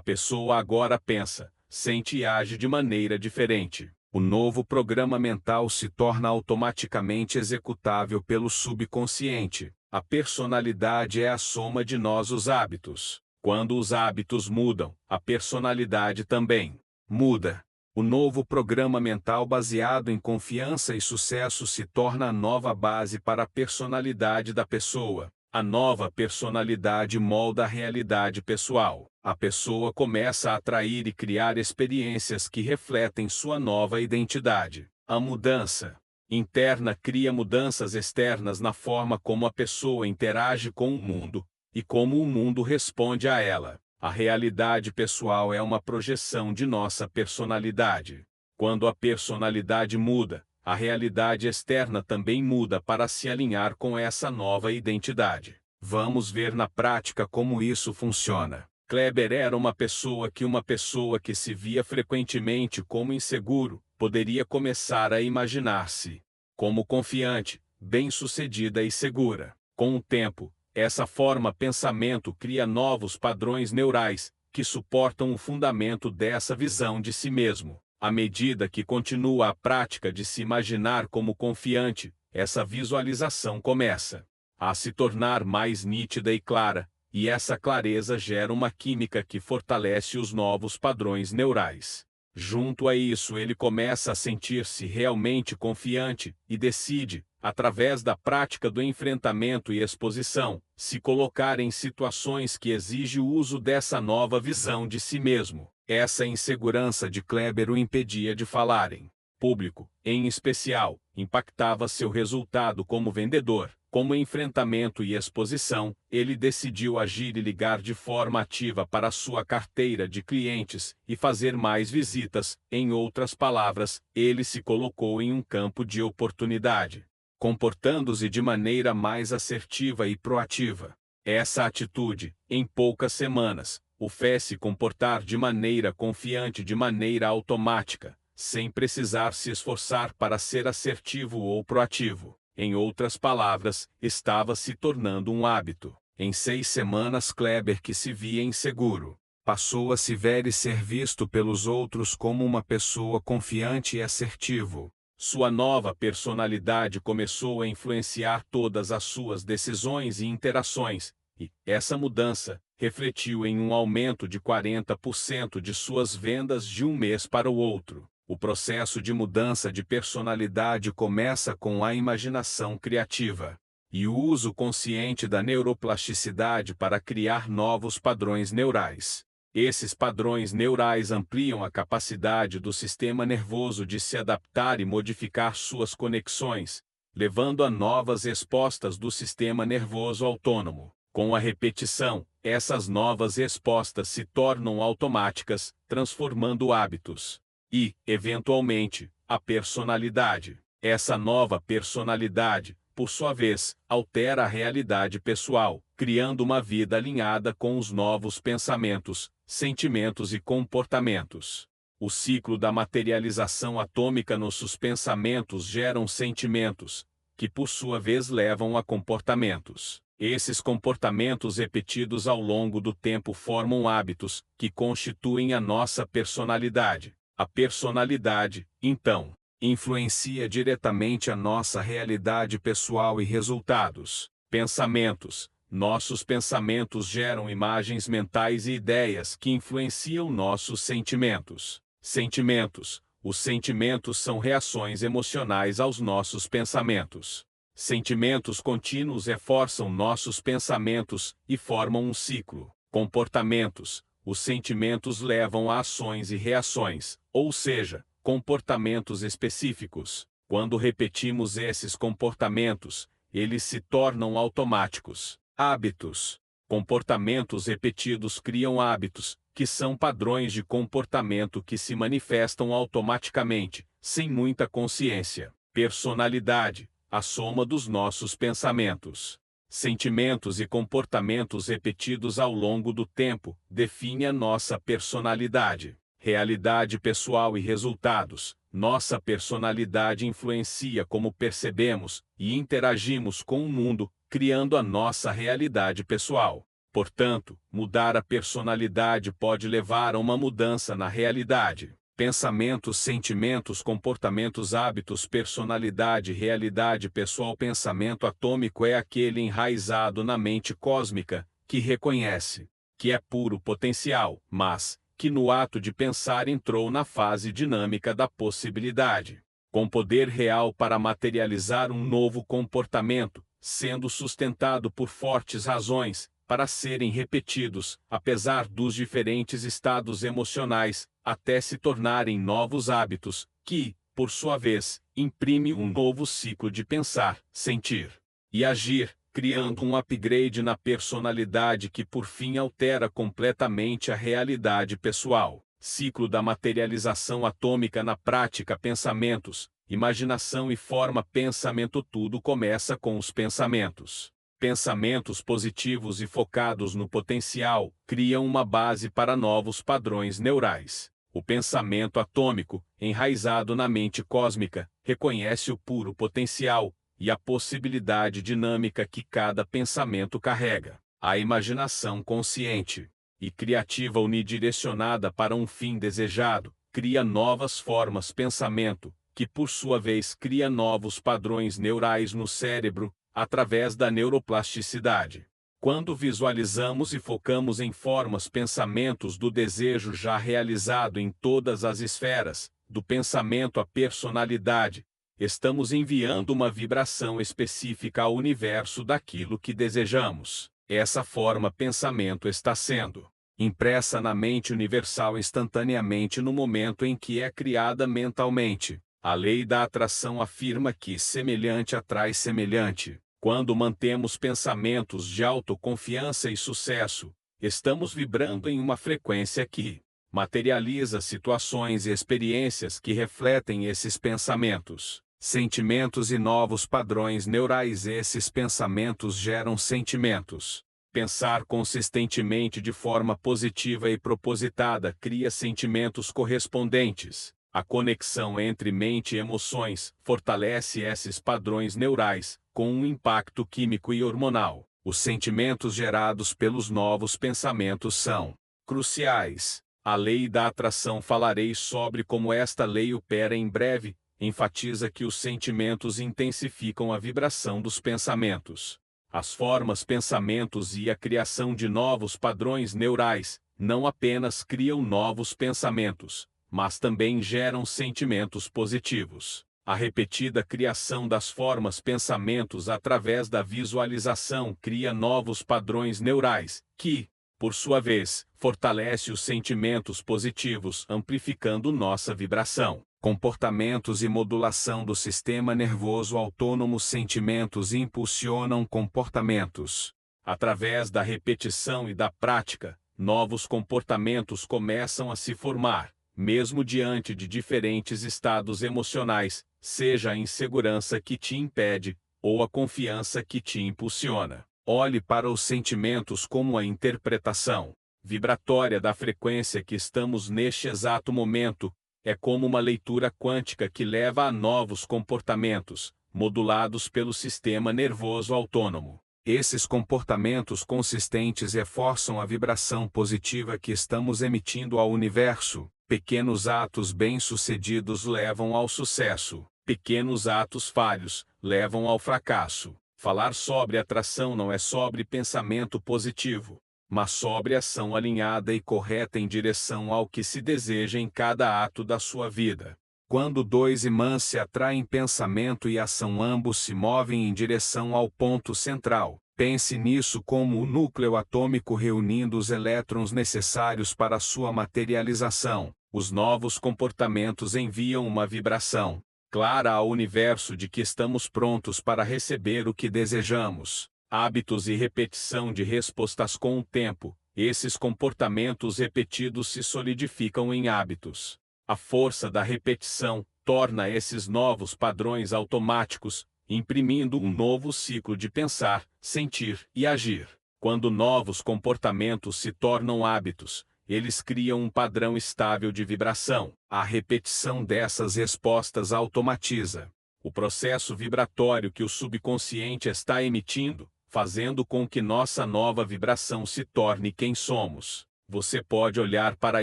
pessoa agora pensa, sente e age de maneira diferente. O novo programa mental se torna automaticamente executável pelo subconsciente. A personalidade é a soma de nossos hábitos. Quando os hábitos mudam, a personalidade também muda. O novo programa mental baseado em confiança e sucesso se torna a nova base para a personalidade da pessoa. A nova personalidade molda a realidade pessoal. A pessoa começa a atrair e criar experiências que refletem sua nova identidade. A mudança interna cria mudanças externas na forma como a pessoa interage com o mundo e como o mundo responde a ela. A realidade pessoal é uma projeção de nossa personalidade. Quando a personalidade muda, a realidade externa também muda para se alinhar com essa nova identidade. Vamos ver na prática como isso funciona. Kleber era uma pessoa que se via frequentemente como inseguro, poderia começar a imaginar-se como confiante, bem-sucedida e segura. Com o tempo, essa forma pensamento cria novos padrões neurais, que suportam o fundamento dessa visão de si mesmo. À medida que continua a prática de se imaginar como confiante, essa visualização começa a se tornar mais nítida e clara, e essa clareza gera uma química que fortalece os novos padrões neurais. Junto a isso, ele começa a sentir-se realmente confiante e decide, através da prática do enfrentamento e exposição, se colocar em situações que exigem o uso dessa nova visão de si mesmo. Essa insegurança de Kleber o impedia de falar em público, em especial, impactava seu resultado como vendedor. Como enfrentamento e exposição, ele decidiu agir e ligar de forma ativa para sua carteira de clientes e fazer mais visitas. Em outras palavras, ele se colocou em um campo de oportunidade, comportando-se de maneira mais assertiva e proativa. Essa atitude, em poucas semanas, o fez se comportar de maneira confiante, de maneira automática, sem precisar se esforçar para ser assertivo ou proativo. Em outras palavras, estava se tornando um hábito. Em 6 semanas, Kleber, que se via inseguro, passou a se ver e ser visto pelos outros como uma pessoa confiante e assertivo. Sua nova personalidade começou a influenciar todas as suas decisões e interações, e essa mudança refletiu em um aumento de 40% de suas vendas de um mês para o outro. O processo de mudança de personalidade começa com a imaginação criativa e o uso consciente da neuroplasticidade para criar novos padrões neurais. Esses padrões neurais ampliam a capacidade do sistema nervoso de se adaptar e modificar suas conexões, levando a novas respostas do sistema nervoso autônomo. Com a repetição, essas novas respostas se tornam automáticas, transformando hábitos e, eventualmente, a personalidade. Essa nova personalidade, por sua vez, altera a realidade pessoal, criando uma vida alinhada com os novos pensamentos, sentimentos e comportamentos. O ciclo da materialização atômica. Nossos pensamentos geram sentimentos, que por sua vez levam a comportamentos. Esses comportamentos repetidos ao longo do tempo formam hábitos, que constituem a nossa personalidade. A personalidade, então, influencia diretamente a nossa realidade pessoal e resultados. Pensamentos. Nossos pensamentos geram imagens mentais e ideias que influenciam nossos sentimentos. Sentimentos. Os sentimentos são reações emocionais aos nossos pensamentos. Sentimentos contínuos reforçam nossos pensamentos e formam um ciclo. Comportamentos. Os sentimentos levam a ações e reações, ou seja, comportamentos específicos. Quando repetimos esses comportamentos, eles se tornam automáticos. Hábitos. Comportamentos repetidos criam hábitos, que são padrões de comportamento que se manifestam automaticamente, sem muita consciência. Personalidade, a soma dos nossos pensamentos, sentimentos e comportamentos repetidos ao longo do tempo, define a nossa personalidade. Realidade pessoal e resultados. Nossa personalidade influencia como percebemos e interagimos com o mundo, criando a nossa realidade pessoal. Portanto, mudar a personalidade pode levar a uma mudança na realidade. Pensamentos, sentimentos, comportamentos, hábitos, personalidade, realidade pessoal. Pensamento atômico é aquele enraizado na mente cósmica, que reconhece que é puro potencial, mas que no ato de pensar entrou na fase dinâmica da possibilidade, com poder real para materializar um novo comportamento, sendo sustentado por fortes razões, para serem repetidos, apesar dos diferentes estados emocionais, até se tornarem novos hábitos, que, por sua vez, imprime um novo ciclo de pensar, sentir e agir, criando um upgrade na personalidade que por fim altera completamente a realidade pessoal. Ciclo da materialização atômica na prática. Pensamentos, imaginação e forma. Pensamento. Tudo começa com os pensamentos. Pensamentos positivos e focados no potencial criam uma base para novos padrões neurais. O pensamento atômico, enraizado na mente cósmica, reconhece o puro potencial e a possibilidade dinâmica que cada pensamento carrega. A imaginação consciente e criativa unidirecionada para um fim desejado, cria novas formas. Pensamento, que por sua vez cria novos padrões neurais no cérebro, através da neuroplasticidade. Quando visualizamos e focamos em formas, pensamentos do desejo já realizado em todas as esferas, do pensamento à personalidade, estamos enviando uma vibração específica ao universo daquilo que desejamos. Essa forma pensamento está sendo impressa na mente universal instantaneamente no momento em que é criada mentalmente. A lei da atração afirma que semelhante atrai semelhante. Quando mantemos pensamentos de autoconfiança e sucesso, estamos vibrando em uma frequência que materializa situações e experiências que refletem esses pensamentos, sentimentos e novos padrões neurais. Esses pensamentos geram sentimentos. Pensar consistentemente de forma positiva e propositada cria sentimentos correspondentes. A conexão entre mente e emoções fortalece esses padrões neurais, com um impacto químico e hormonal. Os sentimentos gerados pelos novos pensamentos são cruciais. A lei da atração. Falarei sobre como esta lei opera em breve. Enfatiza que os sentimentos intensificam a vibração dos pensamentos. As formas, pensamentos e a criação de novos padrões neurais não apenas criam novos pensamentos, mas também geram sentimentos positivos. A repetida criação das formas pensamentos através da visualização cria novos padrões neurais, que, por sua vez, fortalece os sentimentos positivos, amplificando nossa vibração. Comportamentos e modulação do sistema nervoso autônomo. Sentimentos impulsionam comportamentos. Através da repetição e da prática, novos comportamentos começam a se formar, mesmo diante de diferentes estados emocionais, seja a insegurança que te impede, ou a confiança que te impulsiona. Olhe para os sentimentos como a interpretação vibratória da frequência que estamos neste exato momento. É como uma leitura quântica que leva a novos comportamentos, modulados pelo sistema nervoso autônomo. Esses comportamentos consistentes reforçam a vibração positiva que estamos emitindo ao universo. Pequenos atos bem-sucedidos levam ao sucesso. Pequenos atos falhos levam ao fracasso. Falar sobre atração não é sobre pensamento positivo, mas sobre ação alinhada e correta em direção ao que se deseja em cada ato da sua vida. Quando dois imãs se atraem, pensamento e ação ambos se movem em direção ao ponto central. Pense nisso como o núcleo atômico reunindo os elétrons necessários para sua materialização. Os novos comportamentos enviam uma vibração clara ao universo de que estamos prontos para receber o que desejamos. Hábitos e repetição de respostas. Com o tempo, esses comportamentos repetidos se solidificam em hábitos. A força da repetição torna esses novos padrões automáticos, imprimindo um novo ciclo de pensar, sentir e agir. Quando novos comportamentos se tornam hábitos, eles criam um padrão estável de vibração. A repetição dessas respostas automatiza o processo vibratório que o subconsciente está emitindo, fazendo com que nossa nova vibração se torne quem somos. Você pode olhar para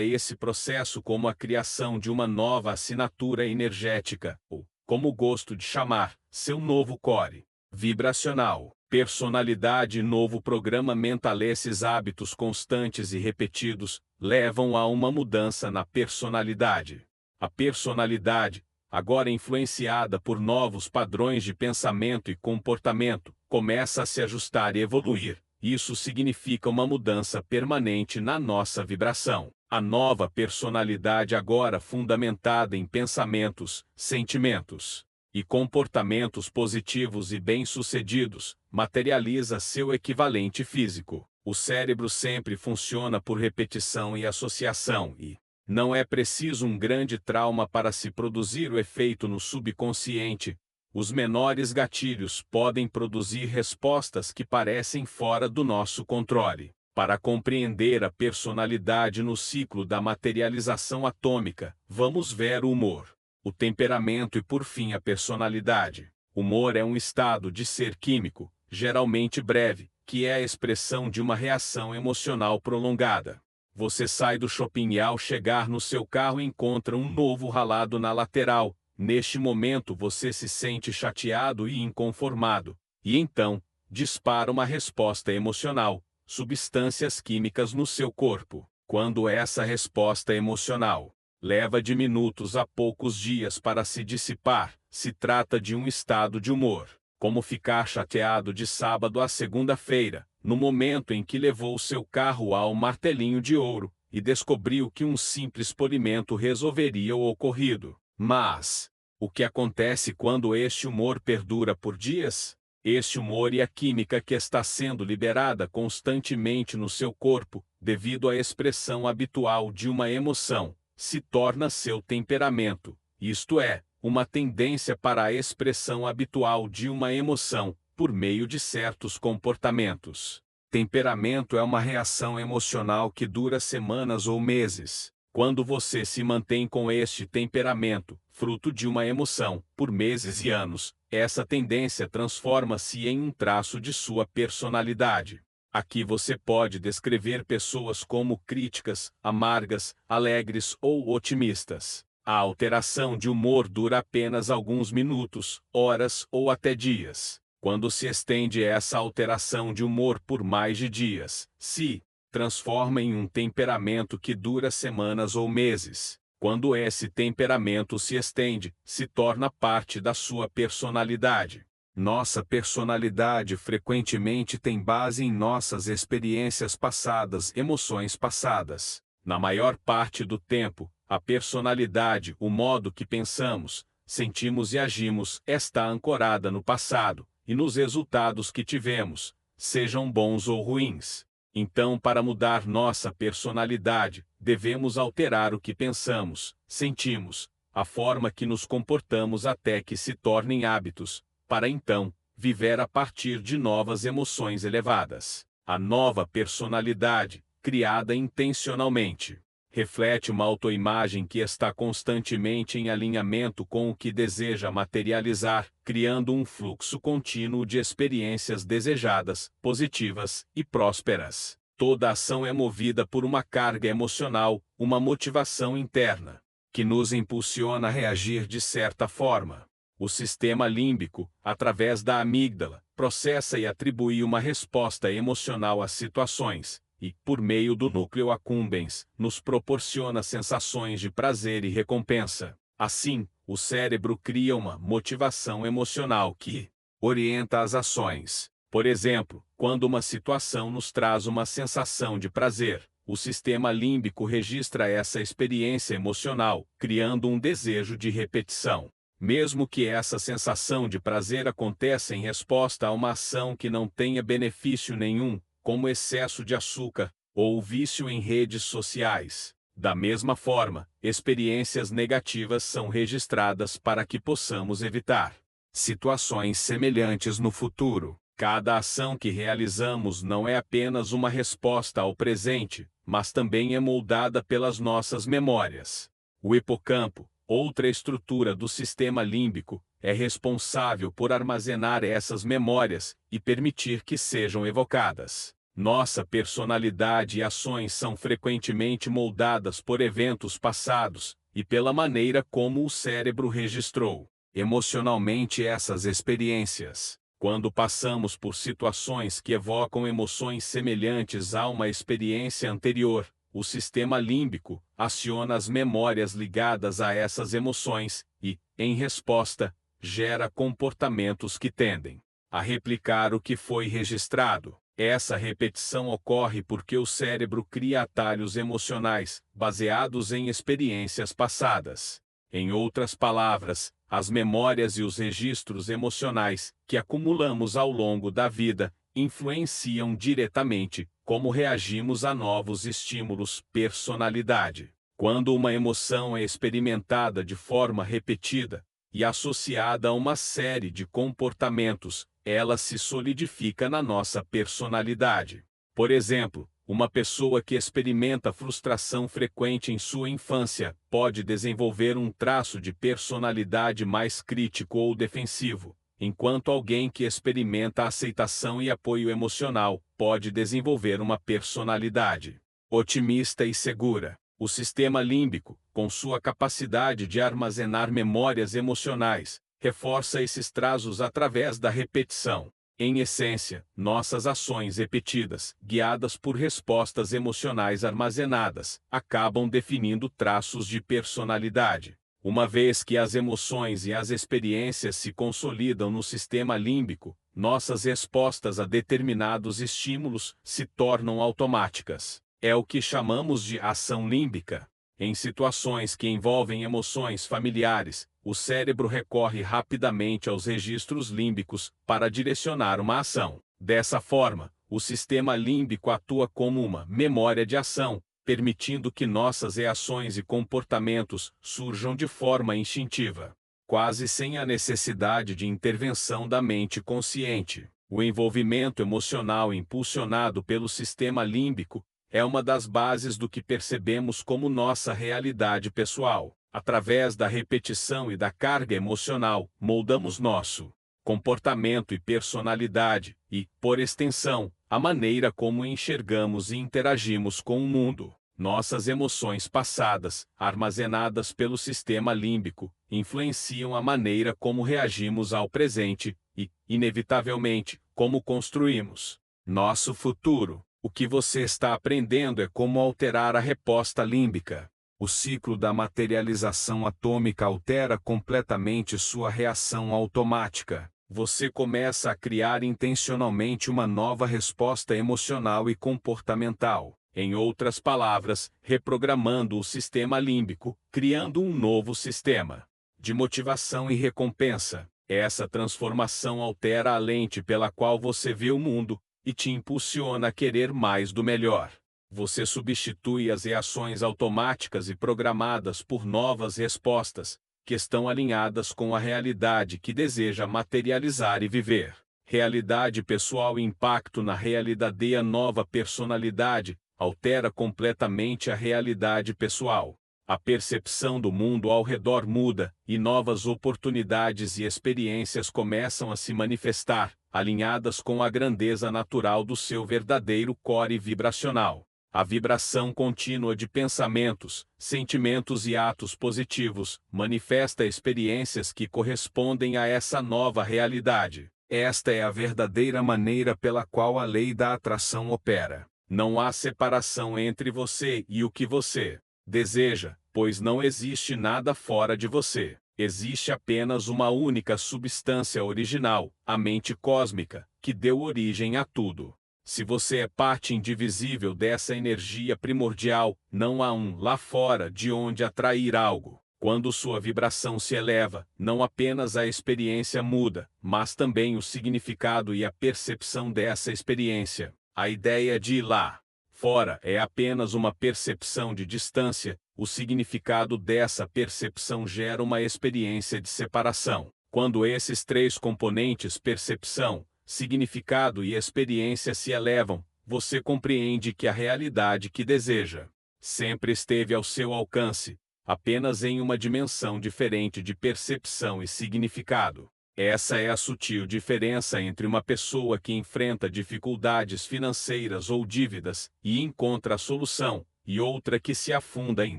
esse processo como a criação de uma nova assinatura energética, ou, como gosto de chamar, seu novo core vibracional. Personalidade e novo programa mental. Esses hábitos constantes e repetidos levam a uma mudança na personalidade. A personalidade, agora influenciada por novos padrões de pensamento e comportamento, começa a se ajustar e evoluir. Isso significa uma mudança permanente na nossa vibração. A nova personalidade, agora fundamentada em pensamentos, sentimentos e comportamentos positivos e bem-sucedidos, materializa seu equivalente físico. O cérebro sempre funciona por repetição e associação e não é preciso um grande trauma para se produzir o efeito no subconsciente. Os menores gatilhos podem produzir respostas que parecem fora do nosso controle. Para compreender a personalidade no ciclo da materialização atômica, vamos ver o humor, o temperamento e por fim a personalidade. Humor é um estado de ser químico, geralmente breve, que é a expressão de uma reação emocional prolongada. Você sai do shopping e ao chegar no seu carro encontra um novo ralado na lateral. Neste momento você se sente chateado e inconformado, e então, dispara uma resposta emocional, substâncias químicas no seu corpo. Quando essa resposta emocional leva de minutos a poucos dias para se dissipar, se trata de um estado de humor. Como ficar chateado de sábado a segunda-feira, no momento em que levou seu carro ao martelinho de ouro, e descobriu que um simples polimento resolveria o ocorrido. Mas, o que acontece quando este humor perdura por dias? Este humor e a química que está sendo liberada constantemente no seu corpo, devido à expressão habitual de uma emoção, se torna seu temperamento, isto é, uma tendência para a expressão habitual de uma emoção, por meio de certos comportamentos. Temperamento é uma reação emocional que dura semanas ou meses. Quando você se mantém com este temperamento, fruto de uma emoção, por meses e anos, essa tendência transforma-se em um traço de sua personalidade. Aqui você pode descrever pessoas como críticas, amargas, alegres ou otimistas. A alteração de humor dura apenas alguns minutos, horas ou até dias. Quando se estende essa alteração de humor por mais de dias, se transforma em um temperamento que dura semanas ou meses. Quando esse temperamento se estende, se torna parte da sua personalidade. Nossa personalidade frequentemente tem base em nossas experiências passadas, emoções passadas. Na maior parte do tempo, a personalidade, o modo que pensamos, sentimos e agimos, está ancorada no passado e nos resultados que tivemos, sejam bons ou ruins. Então, para mudar nossa personalidade, devemos alterar o que pensamos, sentimos, a forma que nos comportamos até que se tornem hábitos, para então, viver a partir de novas emoções elevadas. A nova personalidade, criada intencionalmente, reflete uma autoimagem que está constantemente em alinhamento com o que deseja materializar, criando um fluxo contínuo de experiências desejadas, positivas e prósperas. Toda ação é movida por uma carga emocional, uma motivação interna, que nos impulsiona a reagir de certa forma. O sistema límbico, através da amígdala, processa e atribui uma resposta emocional às situações, e, por meio do núcleo accumbens, nos proporciona sensações de prazer e recompensa. Assim, o cérebro cria uma motivação emocional que orienta as ações. Por exemplo, quando uma situação nos traz uma sensação de prazer, o sistema límbico registra essa experiência emocional, criando um desejo de repetição. Mesmo que essa sensação de prazer aconteça em resposta a uma ação que não tenha benefício nenhum, como excesso de açúcar, ou vício em redes sociais, Da mesma forma, experiências negativas são registradas para que possamos evitar situações semelhantes no futuro. Cada ação que realizamos não é apenas uma resposta ao presente, mas também é moldada pelas nossas memórias. O hipocampo, outra estrutura do sistema límbico, é responsável por armazenar essas memórias e permitir que sejam evocadas. Nossa personalidade e ações são frequentemente moldadas por eventos passados e pela maneira como o cérebro registrou emocionalmente essas experiências. Quando passamos por situações que evocam emoções semelhantes a uma experiência anterior, o sistema límbico aciona as memórias ligadas a essas emoções e, em resposta, gera comportamentos que tendem a replicar o que foi registrado. Essa repetição ocorre porque o cérebro cria atalhos emocionais baseados em experiências passadas. Em outras palavras, as memórias e os registros emocionais que acumulamos ao longo da vida influenciam diretamente como reagimos a novos estímulos. Personalidade. Quando uma emoção é experimentada de forma repetida e associada a uma série de comportamentos, ela se solidifica na nossa personalidade. Por exemplo, uma pessoa que experimenta frustração frequente em sua infância pode desenvolver um traço de personalidade mais crítico ou defensivo, enquanto alguém que experimenta aceitação e apoio emocional pode desenvolver uma personalidade otimista e segura. O sistema límbico, com sua capacidade de armazenar memórias emocionais, reforça esses traços através da repetição. Em essência, nossas ações repetidas, guiadas por respostas emocionais armazenadas, acabam definindo traços de personalidade. Uma vez que as emoções e as experiências se consolidam no sistema límbico, nossas respostas a determinados estímulos se tornam automáticas. É o que chamamos de ação límbica. Em situações que envolvem emoções familiares, o cérebro recorre rapidamente aos registros límbicos para direcionar uma ação. Dessa forma, o sistema límbico atua como uma memória de ação, permitindo que nossas reações e comportamentos surjam de forma instintiva, quase sem a necessidade de intervenção da mente consciente. O envolvimento emocional impulsionado pelo sistema límbico é uma das bases do que percebemos como nossa realidade pessoal. Através da repetição e da carga emocional, moldamos nosso comportamento e personalidade e, por extensão, a maneira como enxergamos e interagimos com o mundo. Nossas emoções passadas, armazenadas pelo sistema límbico, influenciam a maneira como reagimos ao presente e, inevitavelmente, como construímos nosso futuro. O que você está aprendendo é como alterar a resposta límbica. O ciclo da materialização atômica altera completamente sua reação automática. Você começa a criar intencionalmente uma nova resposta emocional e comportamental. Em outras palavras, reprogramando o sistema límbico, criando um novo sistema de motivação e recompensa. Essa transformação altera a lente pela qual você vê o mundo e te impulsiona a querer mais do melhor. Você substitui as reações automáticas e programadas por novas respostas, que estão alinhadas com a realidade que deseja materializar e viver. Realidade pessoal e impacto na realidade. A nova personalidade altera completamente a realidade pessoal. A percepção do mundo ao redor muda, e novas oportunidades e experiências começam a se manifestar, alinhadas com a grandeza natural do seu verdadeiro core vibracional. A vibração contínua de pensamentos, sentimentos e atos positivos manifesta experiências que correspondem a essa nova realidade. Esta é a verdadeira maneira pela qual a lei da atração opera. Não há separação entre você e o que você deseja, pois não existe nada fora de você. Existe apenas uma única substância original, a mente cósmica, que deu origem a tudo. Se você é parte indivisível dessa energia primordial, não há um lá fora de onde atrair algo. Quando sua vibração se eleva, não apenas a experiência muda, mas também o significado e a percepção dessa experiência. A ideia de ir lá Fora é apenas uma percepção de distância, o significado dessa percepção gera uma experiência de separação. Quando esses três componentes, percepção, significado e experiência, se elevam, você compreende que a realidade que deseja sempre esteve ao seu alcance, apenas em uma dimensão diferente de percepção e significado. Essa é a sutil diferença entre uma pessoa que enfrenta dificuldades financeiras ou dívidas e encontra a solução, e outra que se afunda em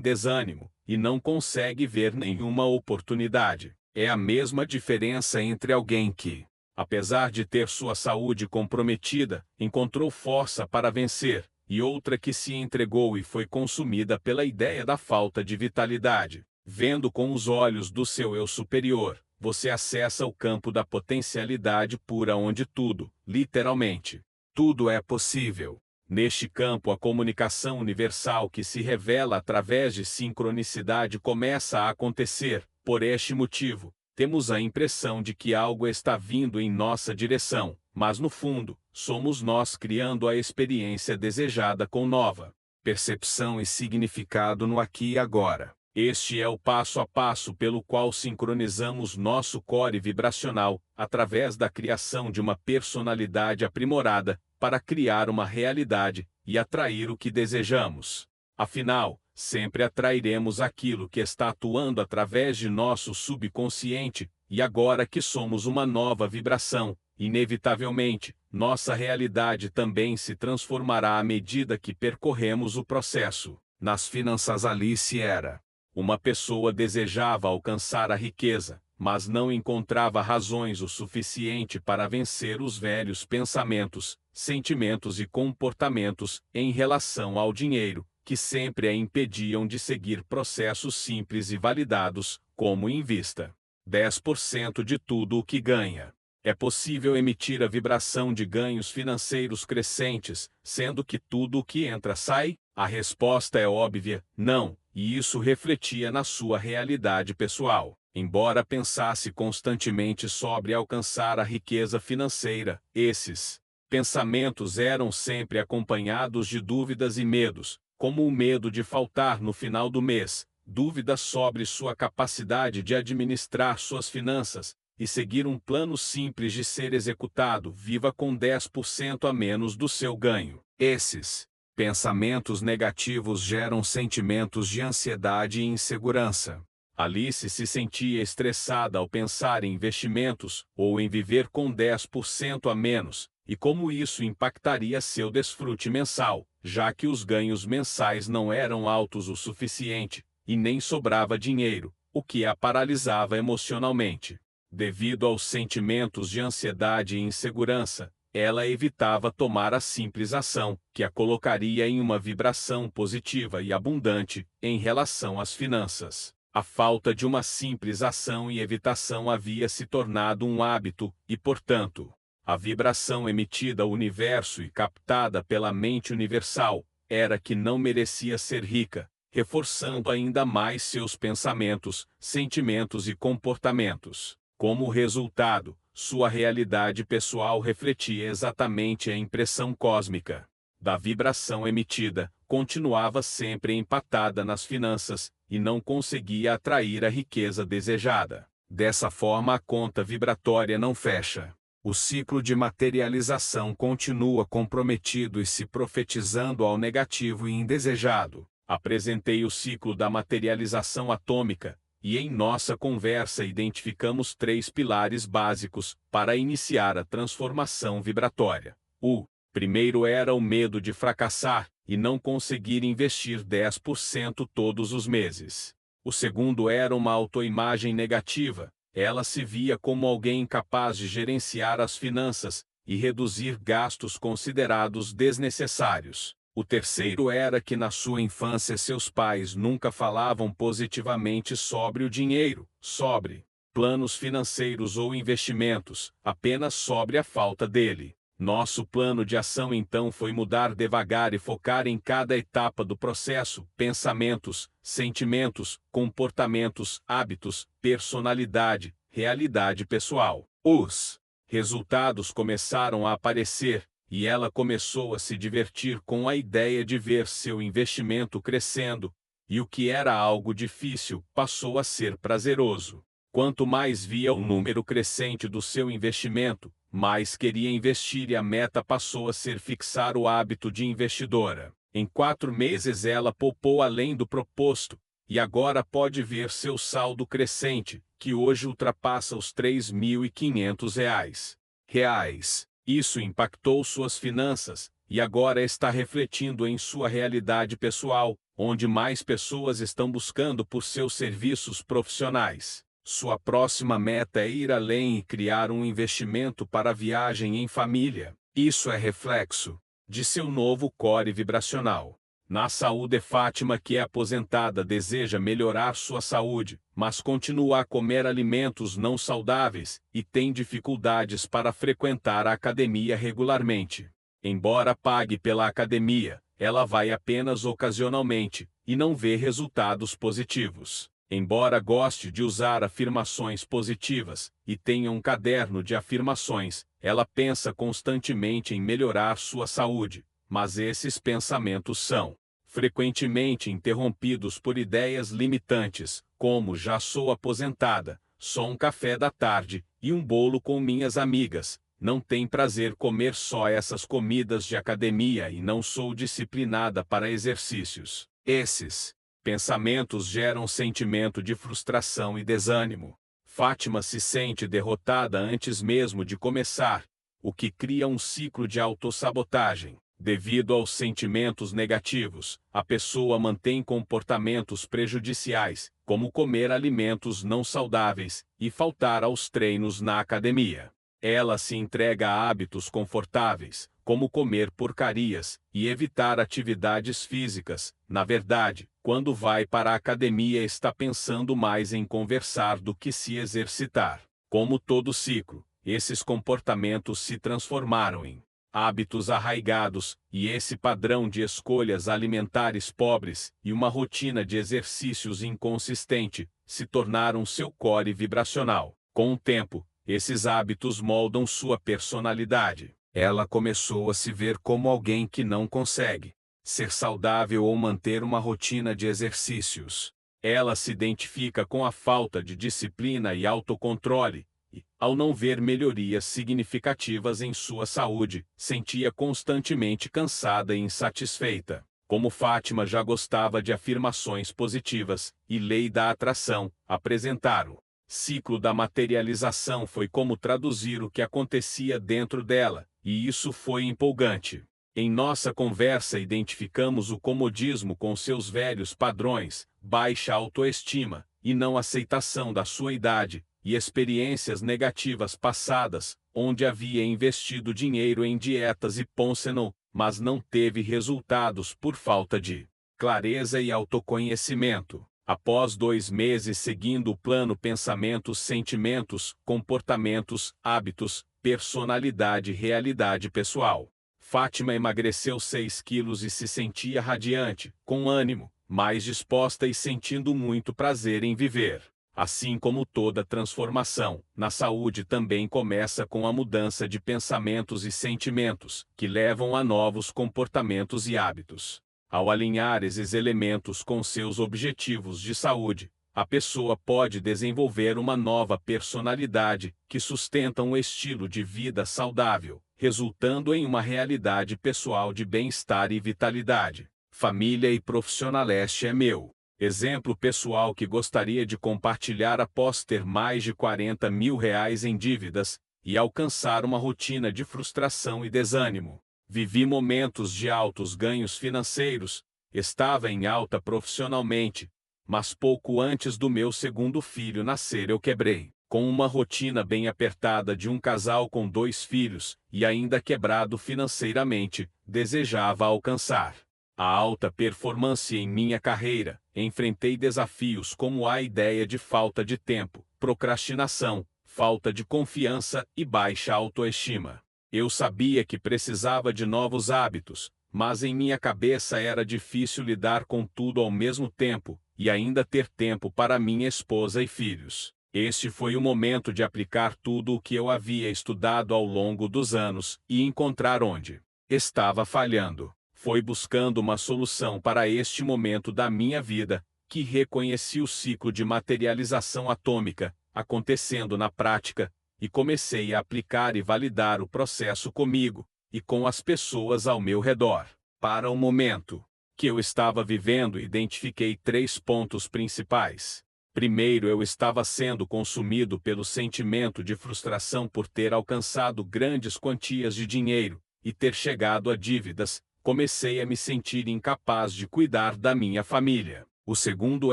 desânimo e não consegue ver nenhuma oportunidade. É a mesma diferença entre alguém que, apesar de ter sua saúde comprometida, encontrou força para vencer, e outra que se entregou e foi consumida pela ideia da falta de vitalidade. Vendo com os olhos do seu eu superior, você acessa o campo da potencialidade pura onde tudo, literalmente, tudo é possível. Neste campo, a comunicação universal que se revela através de sincronicidade começa a acontecer. Por este motivo, temos a impressão de que algo está vindo em nossa direção, mas no fundo, somos nós criando a experiência desejada com nova percepção e significado no aqui e agora. Este é o passo a passo pelo qual sincronizamos nosso core vibracional, através da criação de uma personalidade aprimorada, para criar uma realidade e atrair o que desejamos. Afinal, sempre atrairemos aquilo que está atuando através de nosso subconsciente, e agora que somos uma nova vibração, inevitavelmente, nossa realidade também se transformará à medida que percorremos o processo. Nas finanças, Alice era uma pessoa que desejava alcançar a riqueza, mas não encontrava razões o suficiente para vencer os velhos pensamentos, sentimentos e comportamentos em relação ao dinheiro, que sempre a impediam de seguir processos simples e validados, como invista 10% de tudo o que ganha. É possível emitir a vibração de ganhos financeiros crescentes, sendo que tudo o que entra sai? A resposta é óbvia, não, e isso refletia na sua realidade pessoal. Embora pensasse constantemente sobre alcançar a riqueza financeira, esses pensamentos eram sempre acompanhados de dúvidas e medos, como o medo de faltar no final do mês, dúvidas sobre sua capacidade de administrar suas finanças e seguir um plano simples de ser executado. Viva com 10% a menos do seu ganho. Esses pensamentos negativos geram sentimentos de ansiedade e insegurança. Alice se sentia estressada ao pensar em investimentos ou em viver com 10% a menos, e como isso impactaria seu desfrute mensal, já que os ganhos mensais não eram altos o suficiente, e nem sobrava dinheiro, o que a paralisava emocionalmente. Devido aos sentimentos de ansiedade e insegurança, ela evitava tomar a simples ação, que a colocaria em uma vibração positiva e abundante em relação às finanças. A falta de uma simples ação e evitação havia se tornado um hábito, e, portanto, a vibração emitida ao universo e captada pela mente universal era que não merecia ser rica, reforçando ainda mais seus pensamentos, sentimentos e comportamentos. Como resultado, sua realidade pessoal refletia exatamente a impressão cósmica da vibração emitida, continuava sempre empatada nas finanças, e não conseguia atrair a riqueza desejada. Dessa forma, a conta vibratória não fecha. O ciclo de materialização continua comprometido e se profetizando ao negativo e indesejado. Apresentei o ciclo da materialização atômica, e em nossa conversa identificamos 3 pilares básicos para iniciar a transformação vibratória. O primeiro era o medo de fracassar e não conseguir investir 10% todos os meses. O segundo era uma autoimagem negativa. Ela se via como alguém incapaz de gerenciar as finanças e reduzir gastos considerados desnecessários. O terceiro era que na sua infância seus pais nunca falavam positivamente sobre o dinheiro, sobre planos financeiros ou investimentos, apenas sobre a falta dele. Nosso plano de ação então foi mudar devagar e focar em cada etapa do processo: pensamentos, sentimentos, comportamentos, hábitos, personalidade, realidade pessoal. Os resultados começaram a aparecer, e ela começou a se divertir com a ideia de ver seu investimento crescendo, e o que era algo difícil passou a ser prazeroso. Quanto mais via o número crescente do seu investimento, mais queria investir e a meta passou a ser fixar o hábito de investidora. Em 4 meses ela poupou além do proposto, e agora pode ver seu saldo crescente, que hoje ultrapassa os R$ 3.500. Isso impactou suas finanças, e agora está refletindo em sua realidade pessoal, onde mais pessoas estão buscando por seus serviços profissionais. Sua próxima meta é ir além e criar um investimento para a viagem em família. Isso é reflexo de seu novo core vibracional. Na saúde, Fátima, que é aposentada, deseja melhorar sua saúde, mas continua a comer alimentos não saudáveis e tem dificuldades para frequentar a academia regularmente. Embora pague pela academia, ela vai apenas ocasionalmente e não vê resultados positivos. Embora goste de usar afirmações positivas e tenha um caderno de afirmações, ela pensa constantemente em melhorar sua saúde, mas esses pensamentos são frequentemente interrompidos por ideias limitantes, como já sou aposentada, só um café da tarde e um bolo com minhas amigas, não tem prazer comer só essas comidas de academia e não sou disciplinada para exercícios. Esses pensamentos geram sentimento de frustração e desânimo. Fátima se sente derrotada antes mesmo de começar, o que cria um ciclo de autossabotagem. Devido aos sentimentos negativos, a pessoa mantém comportamentos prejudiciais, como comer alimentos não saudáveis e faltar aos treinos na academia. Ela se entrega a hábitos confortáveis, como comer porcarias e evitar atividades físicas. Na verdade, quando vai para a academia está pensando mais em conversar do que se exercitar. Como todo ciclo, esses comportamentos se transformaram em hábitos arraigados, e esse padrão de escolhas alimentares pobres e uma rotina de exercícios inconsistente se tornaram seu core vibracional. Com o tempo, esses hábitos moldam sua personalidade. Ela começou a se ver como alguém que não consegue ser saudável ou manter uma rotina de exercícios. Ela se identifica com a falta de disciplina e autocontrole, e, ao não ver melhorias significativas em sua saúde, sentia constantemente cansada e insatisfeita. Como Fátima já gostava de afirmações positivas e lei da atração, apresentaram ciclo da materialização foi como traduzir o que acontecia dentro dela, e isso foi empolgante. Em nossa conversa identificamos o comodismo com seus velhos padrões, baixa autoestima e não aceitação da sua idade, e experiências negativas passadas, onde havia investido dinheiro em dietas e Ponsonal, mas não teve resultados por falta de clareza e autoconhecimento. Após 2 meses seguindo o plano pensamentos, sentimentos, comportamentos, hábitos, personalidade e realidade pessoal, Fátima emagreceu 6 quilos e se sentia radiante, com ânimo, mais disposta e sentindo muito prazer em viver. Assim como toda transformação, na saúde também começa com a mudança de pensamentos e sentimentos, que levam a novos comportamentos e hábitos. Ao alinhar esses elementos com seus objetivos de saúde, a pessoa pode desenvolver uma nova personalidade, que sustenta um estilo de vida saudável, resultando em uma realidade pessoal de bem-estar e vitalidade. Família e profissional. Este é meu exemplo pessoal que gostaria de compartilhar após ter mais de R$ 40 mil em dívidas e alcançar uma rotina de frustração e desânimo. Vivi momentos de altos ganhos financeiros, estava em alta profissionalmente, mas pouco antes do meu segundo filho nascer eu quebrei. Com uma rotina bem apertada de um casal com 2 filhos, e ainda quebrado financeiramente, desejava alcançar a alta performance em minha carreira. Enfrentei desafios como a ideia de falta de tempo, procrastinação, falta de confiança e baixa autoestima. Eu sabia que precisava de novos hábitos, mas em minha cabeça era difícil lidar com tudo ao mesmo tempo, e ainda ter tempo para minha esposa e filhos. Este foi o momento de aplicar tudo o que eu havia estudado ao longo dos anos, e encontrar onde estava falhando. Foi buscando uma solução para este momento da minha vida que reconheci o ciclo de materialização atômica acontecendo na prática e comecei a aplicar e validar o processo comigo e com as pessoas ao meu redor. Para o momento que eu estava vivendo, identifiquei 3 pontos principais. Primeiro, eu estava sendo consumido pelo sentimento de frustração por ter alcançado grandes quantias de dinheiro e ter chegado a dívidas. Comecei a me sentir incapaz de cuidar da minha família. O segundo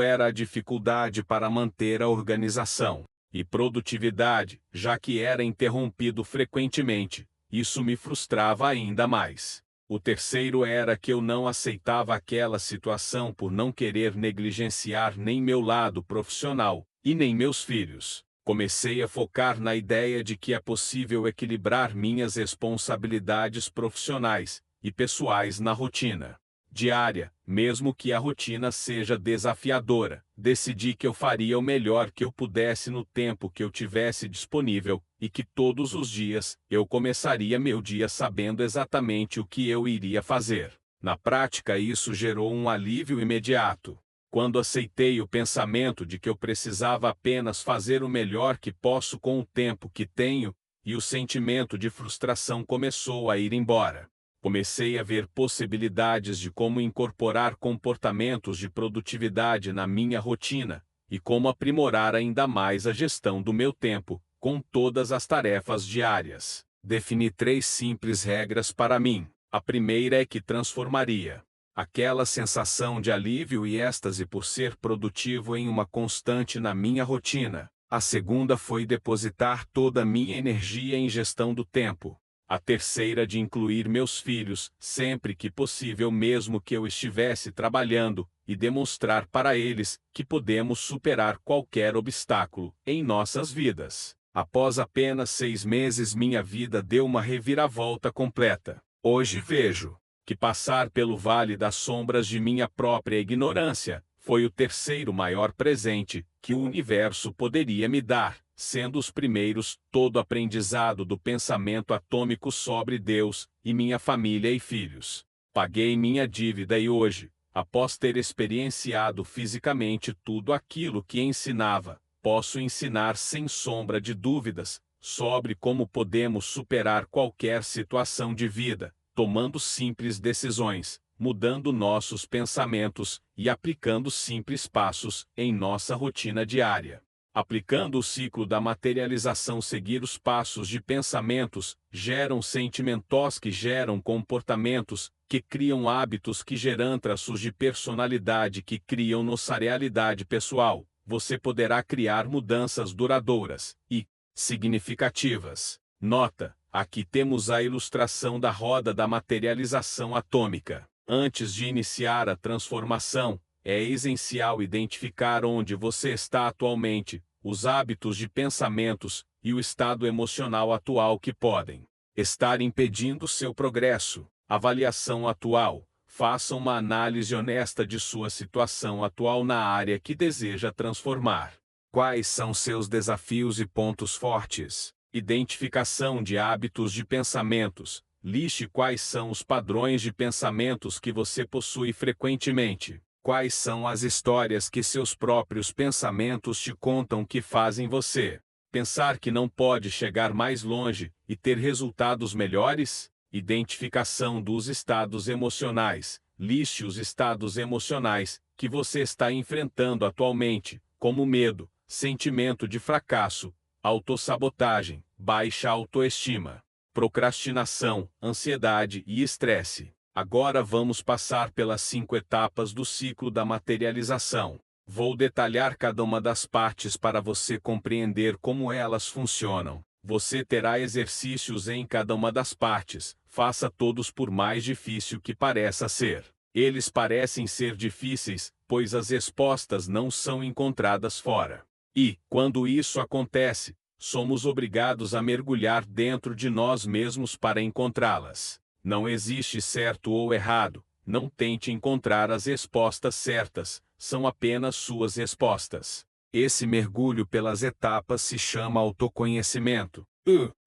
era a dificuldade para manter a organização e produtividade, já que era interrompido frequentemente. Isso me frustrava ainda mais. O terceiro era que eu não aceitava aquela situação por não querer negligenciar nem meu lado profissional, e nem meus filhos. Comecei a focar na ideia de que é possível equilibrar minhas responsabilidades profissionais e pessoais na rotina diária, mesmo que a rotina seja desafiadora. Decidi que eu faria o melhor que eu pudesse no tempo que eu tivesse disponível, e que todos os dias eu começaria meu dia sabendo exatamente o que eu iria fazer. Na prática, isso gerou um alívio imediato. Quando aceitei o pensamento de que eu precisava apenas fazer o melhor que posso com o tempo que tenho, e o sentimento de frustração começou a ir embora. Comecei a ver possibilidades de como incorporar comportamentos de produtividade na minha rotina, e como aprimorar ainda mais a gestão do meu tempo, com todas as tarefas diárias. Defini 3 simples regras para mim. A primeira é que transformaria aquela sensação de alívio e êxtase por ser produtivo em uma constante na minha rotina. A segunda foi depositar toda a minha energia em gestão do tempo. A terceira de incluir meus filhos, sempre que possível, mesmo que eu estivesse trabalhando, e demonstrar para eles que podemos superar qualquer obstáculo em nossas vidas. Após apenas 6 meses, minha vida deu uma reviravolta completa. Hoje vejo que passar pelo vale das sombras de minha própria ignorância foi o terceiro maior presente que o universo poderia me dar, sendo os primeiros todo aprendizado do pensamento atômico sobre Deus e minha família e filhos. Paguei minha dívida e hoje, após ter experienciado fisicamente tudo aquilo que ensinava, posso ensinar sem sombra de dúvidas sobre como podemos superar qualquer situação de vida, tomando simples decisões, mudando nossos pensamentos e aplicando simples passos em nossa rotina diária. Aplicando o ciclo da materialização, seguir os passos de pensamentos, geram sentimentos que geram comportamentos, que criam hábitos que geram traços de personalidade que criam nossa realidade pessoal. Você poderá criar mudanças duradouras e significativas. Nota: aqui temos a ilustração da roda da materialização atômica. Antes de iniciar a transformação, é essencial identificar onde você está atualmente, os hábitos de pensamentos e o estado emocional atual que podem estar impedindo seu progresso. Avaliação atual. Faça uma análise honesta de sua situação atual na área que deseja transformar. Quais são seus desafios e pontos fortes? Identificação de hábitos de pensamentos. Liste quais são os padrões de pensamentos que você possui frequentemente. Quais são as histórias que seus próprios pensamentos te contam que fazem você pensar que não pode chegar mais longe e ter resultados melhores? Identificação dos estados emocionais. Liste os estados emocionais que você está enfrentando atualmente, como medo, sentimento de fracasso, autossabotagem, baixa autoestima, procrastinação, ansiedade e estresse. Agora vamos passar pelas 5 etapas do ciclo da materialização. Vou detalhar cada uma das partes para você compreender como elas funcionam. Você terá exercícios em cada uma das partes. Faça todos, por mais difícil que pareça ser. Eles parecem ser difíceis, pois as respostas não são encontradas fora. E, quando isso acontece, somos obrigados a mergulhar dentro de nós mesmos para encontrá-las. Não existe certo ou errado. Não tente encontrar as respostas certas, são apenas suas respostas. Esse mergulho pelas etapas se chama autoconhecimento.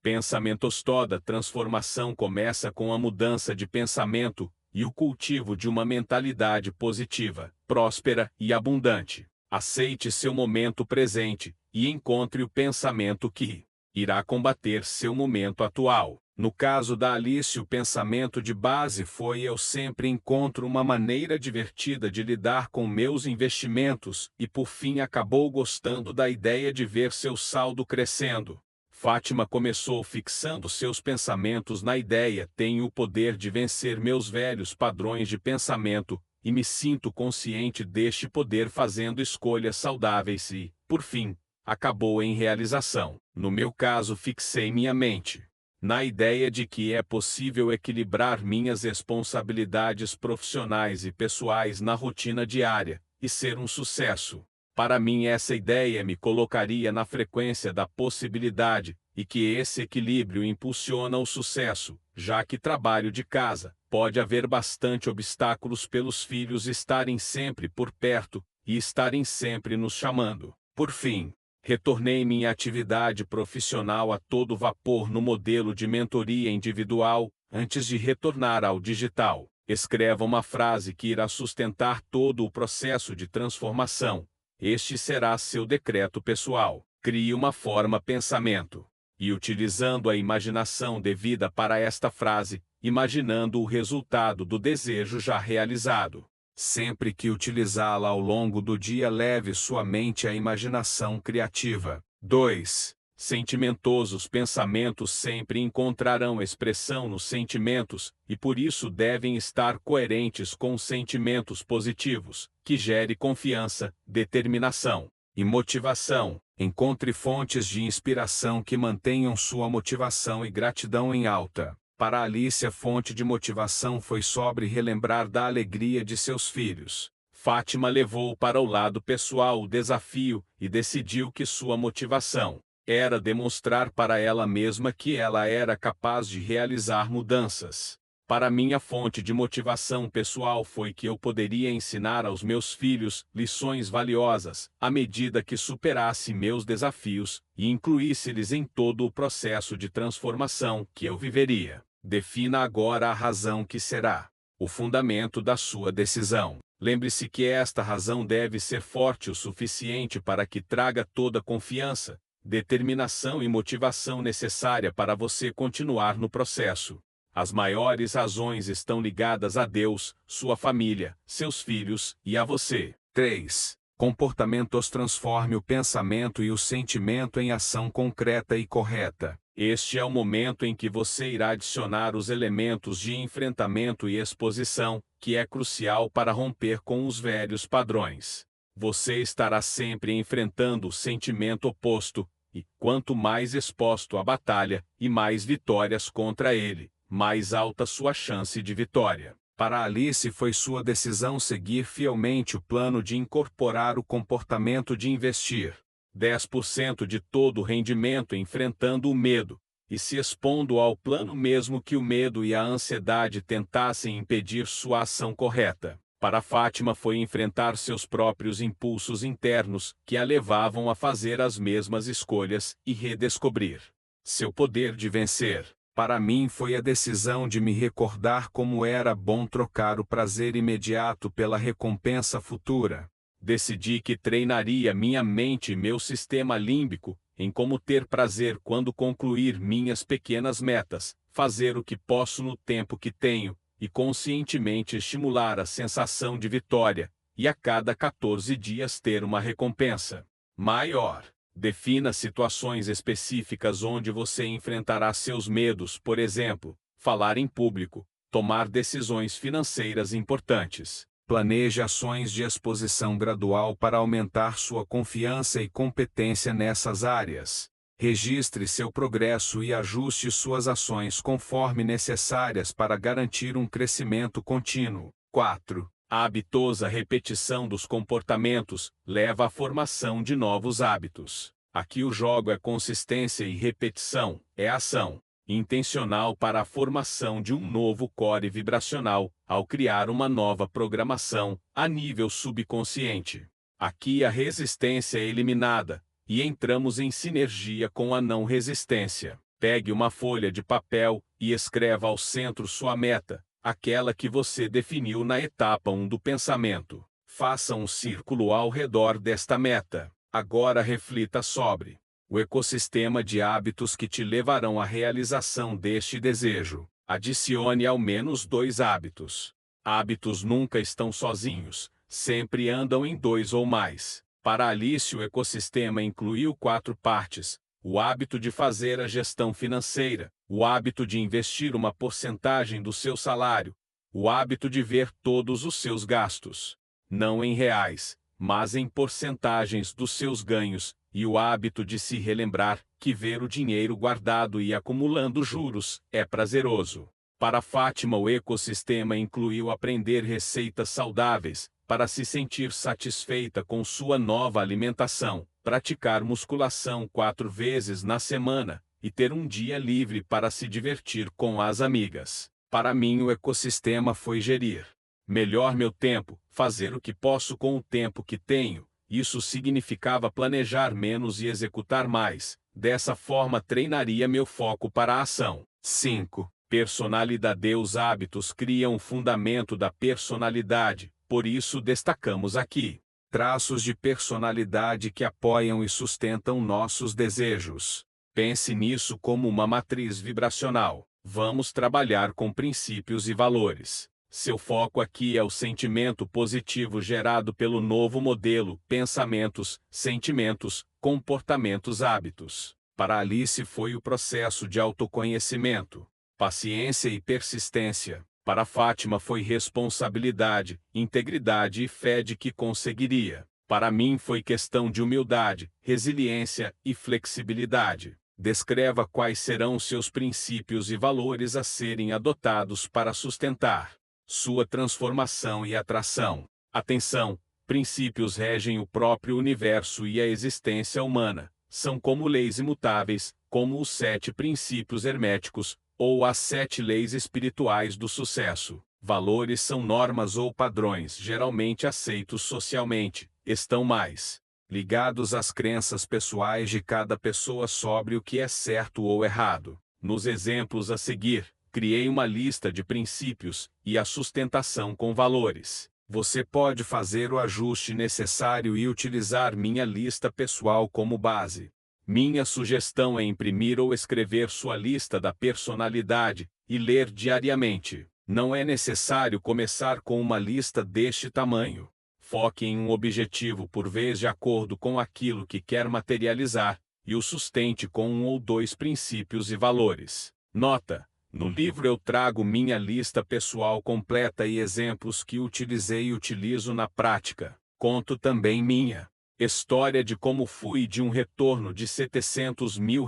Pensamentos. Toda transformação começa com a mudança de pensamento e o cultivo de uma mentalidade positiva, próspera e abundante. Aceite seu momento presente e encontre o pensamento que irá combater seu momento atual. No caso da Alice, o pensamento de base foi: eu sempre encontro uma maneira divertida de lidar com meus investimentos, e por fim acabou gostando da ideia de ver seu saldo crescendo. Fátima começou fixando seus pensamentos na ideia: tenho o poder de vencer meus velhos padrões de pensamento, e me sinto consciente deste poder fazendo escolhas saudáveis e, por fim, acabou em realização. No meu caso, fixei minha mente na ideia de que é possível equilibrar minhas responsabilidades profissionais e pessoais na rotina diária e ser um sucesso. Para mim, essa ideia me colocaria na frequência da possibilidade, e que esse equilíbrio impulsiona o sucesso, já que trabalho de casa. Pode haver bastante obstáculos pelos filhos estarem sempre por perto e estarem sempre nos chamando. Por fim, retornei minha atividade profissional a todo vapor no modelo de mentoria individual, antes de retornar ao digital. Escreva uma frase que irá sustentar todo o processo de transformação. Este será seu decreto pessoal. Crie uma forma pensamento. E utilizando a imaginação devida para esta frase, imaginando o resultado do desejo já realizado. Sempre que utilizá-la ao longo do dia, leve sua mente à imaginação criativa. 2. Sentimentosos. Pensamentos sempre encontrarão expressão nos sentimentos, e por isso devem estar coerentes com sentimentos positivos, que gere confiança, determinação e motivação. Encontre fontes de inspiração que mantenham sua motivação e gratidão em alta. Para Alice, a fonte de motivação foi sobre relembrar da alegria de seus filhos. Fátima levou para o lado pessoal o desafio e decidiu que sua motivação era demonstrar para ela mesma que ela era capaz de realizar mudanças. Para mim, a fonte de motivação pessoal foi que eu poderia ensinar aos meus filhos lições valiosas à medida que superasse meus desafios e incluísse-lhes em todo o processo de transformação que eu viveria. Defina agora a razão que será o fundamento da sua decisão. Lembre-se que esta razão deve ser forte o suficiente para que traga toda a confiança, determinação e motivação necessária para você continuar no processo. As maiores razões estão ligadas a Deus, sua família, seus filhos e a você. 3. Comportamentos. Transforme o pensamento e o sentimento em ação concreta e correta. Este é o momento em que você irá adicionar os elementos de enfrentamento e exposição, que é crucial para romper com os velhos padrões. Você estará sempre enfrentando o sentimento oposto, e quanto mais exposto à batalha, e mais vitórias contra ele, mais alta sua chance de vitória. Para Alice, foi sua decisão seguir fielmente o plano de incorporar o comportamento de investir 10% de todo o rendimento enfrentando o medo, e se expondo ao plano mesmo que o medo e a ansiedade tentassem impedir sua ação correta. Para Fátima, foi enfrentar seus próprios impulsos internos, que a levavam a fazer as mesmas escolhas e redescobrir seu poder de vencer. Para mim, foi a decisão de me recordar como era bom trocar o prazer imediato pela recompensa futura. Decidi que treinaria minha mente e meu sistema límbico em como ter prazer quando concluir minhas pequenas metas, fazer o que posso no tempo que tenho, e conscientemente estimular a sensação de vitória, e a cada 14 dias ter uma recompensa maior. Defina situações específicas onde você enfrentará seus medos, por exemplo, falar em público, tomar decisões financeiras importantes. Planeje ações de exposição gradual para aumentar sua confiança e competência nessas áreas. Registre seu progresso e ajuste suas ações conforme necessárias para garantir um crescimento contínuo. 4. A habitosa repetição dos comportamentos leva à formação de novos hábitos. Aqui o jogo é consistência e repetição, é ação intencional para a formação de um novo core vibracional, ao criar uma nova programação a nível subconsciente. Aqui a resistência é eliminada, e entramos em sinergia com a não resistência. Pegue uma folha de papel e escreva ao centro sua meta, aquela que você definiu na etapa 1 do pensamento. Faça um círculo ao redor desta meta. Agora reflita sobre o ecossistema de hábitos que te levarão à realização deste desejo. Adicione ao menos 2 hábitos. Hábitos nunca estão sozinhos, sempre andam em 2 ou mais. Para Alice, o ecossistema incluiu 4 partes: o hábito de fazer a gestão financeira, o hábito de investir uma porcentagem do seu salário, o hábito de ver todos os seus gastos, não em reais, mas em porcentagens dos seus ganhos, e o hábito de se relembrar que ver o dinheiro guardado e acumulando juros é prazeroso. Para Fátima, o ecossistema incluiu aprender receitas saudáveis, para se sentir satisfeita com sua nova alimentação, praticar musculação 4 vezes na semana, e ter um dia livre para se divertir com as amigas. Para mim, o ecossistema foi gerir melhor meu tempo, fazer o que posso com o tempo que tenho. Isso significava planejar menos e executar mais. Dessa forma, treinaria meu foco para a ação. 5. Personalidade. Os hábitos criam o fundamento da personalidade, por isso destacamos aqui traços de personalidade que apoiam e sustentam nossos desejos. Pense nisso como uma matriz vibracional. Vamos trabalhar com princípios e valores. Seu foco aqui é o sentimento positivo gerado pelo novo modelo: pensamentos, sentimentos, comportamentos, hábitos. Para Alice foi o processo de autoconhecimento, paciência e persistência. Para Fátima foi responsabilidade, integridade e fé de que conseguiria. Para mim foi questão de humildade, resiliência e flexibilidade. Descreva quais serão seus princípios e valores a serem adotados para sustentar sua transformação e atração. Atenção! Princípios regem o próprio universo e a existência humana. São como leis imutáveis, como os 7 princípios herméticos, ou as 7 leis espirituais do sucesso. Valores são normas ou padrões geralmente aceitos socialmente. Estão mais ligados às crenças pessoais de cada pessoa sobre o que é certo ou errado. Nos exemplos a seguir, criei uma lista de princípios e a sustentação com valores. Você pode fazer o ajuste necessário e utilizar minha lista pessoal como base. Minha sugestão é imprimir ou escrever sua lista da personalidade e ler diariamente. Não é necessário começar com uma lista deste tamanho. Foque em um objetivo por vez de acordo com aquilo que quer materializar e o sustente com 1 ou 2 princípios e valores. Nota: no livro eu trago minha lista pessoal completa e exemplos que utilizei e utilizo na prática. Conto também minha história de como fui de um retorno de R$700 mil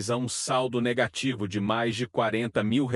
a um saldo negativo de mais de R$40 mil,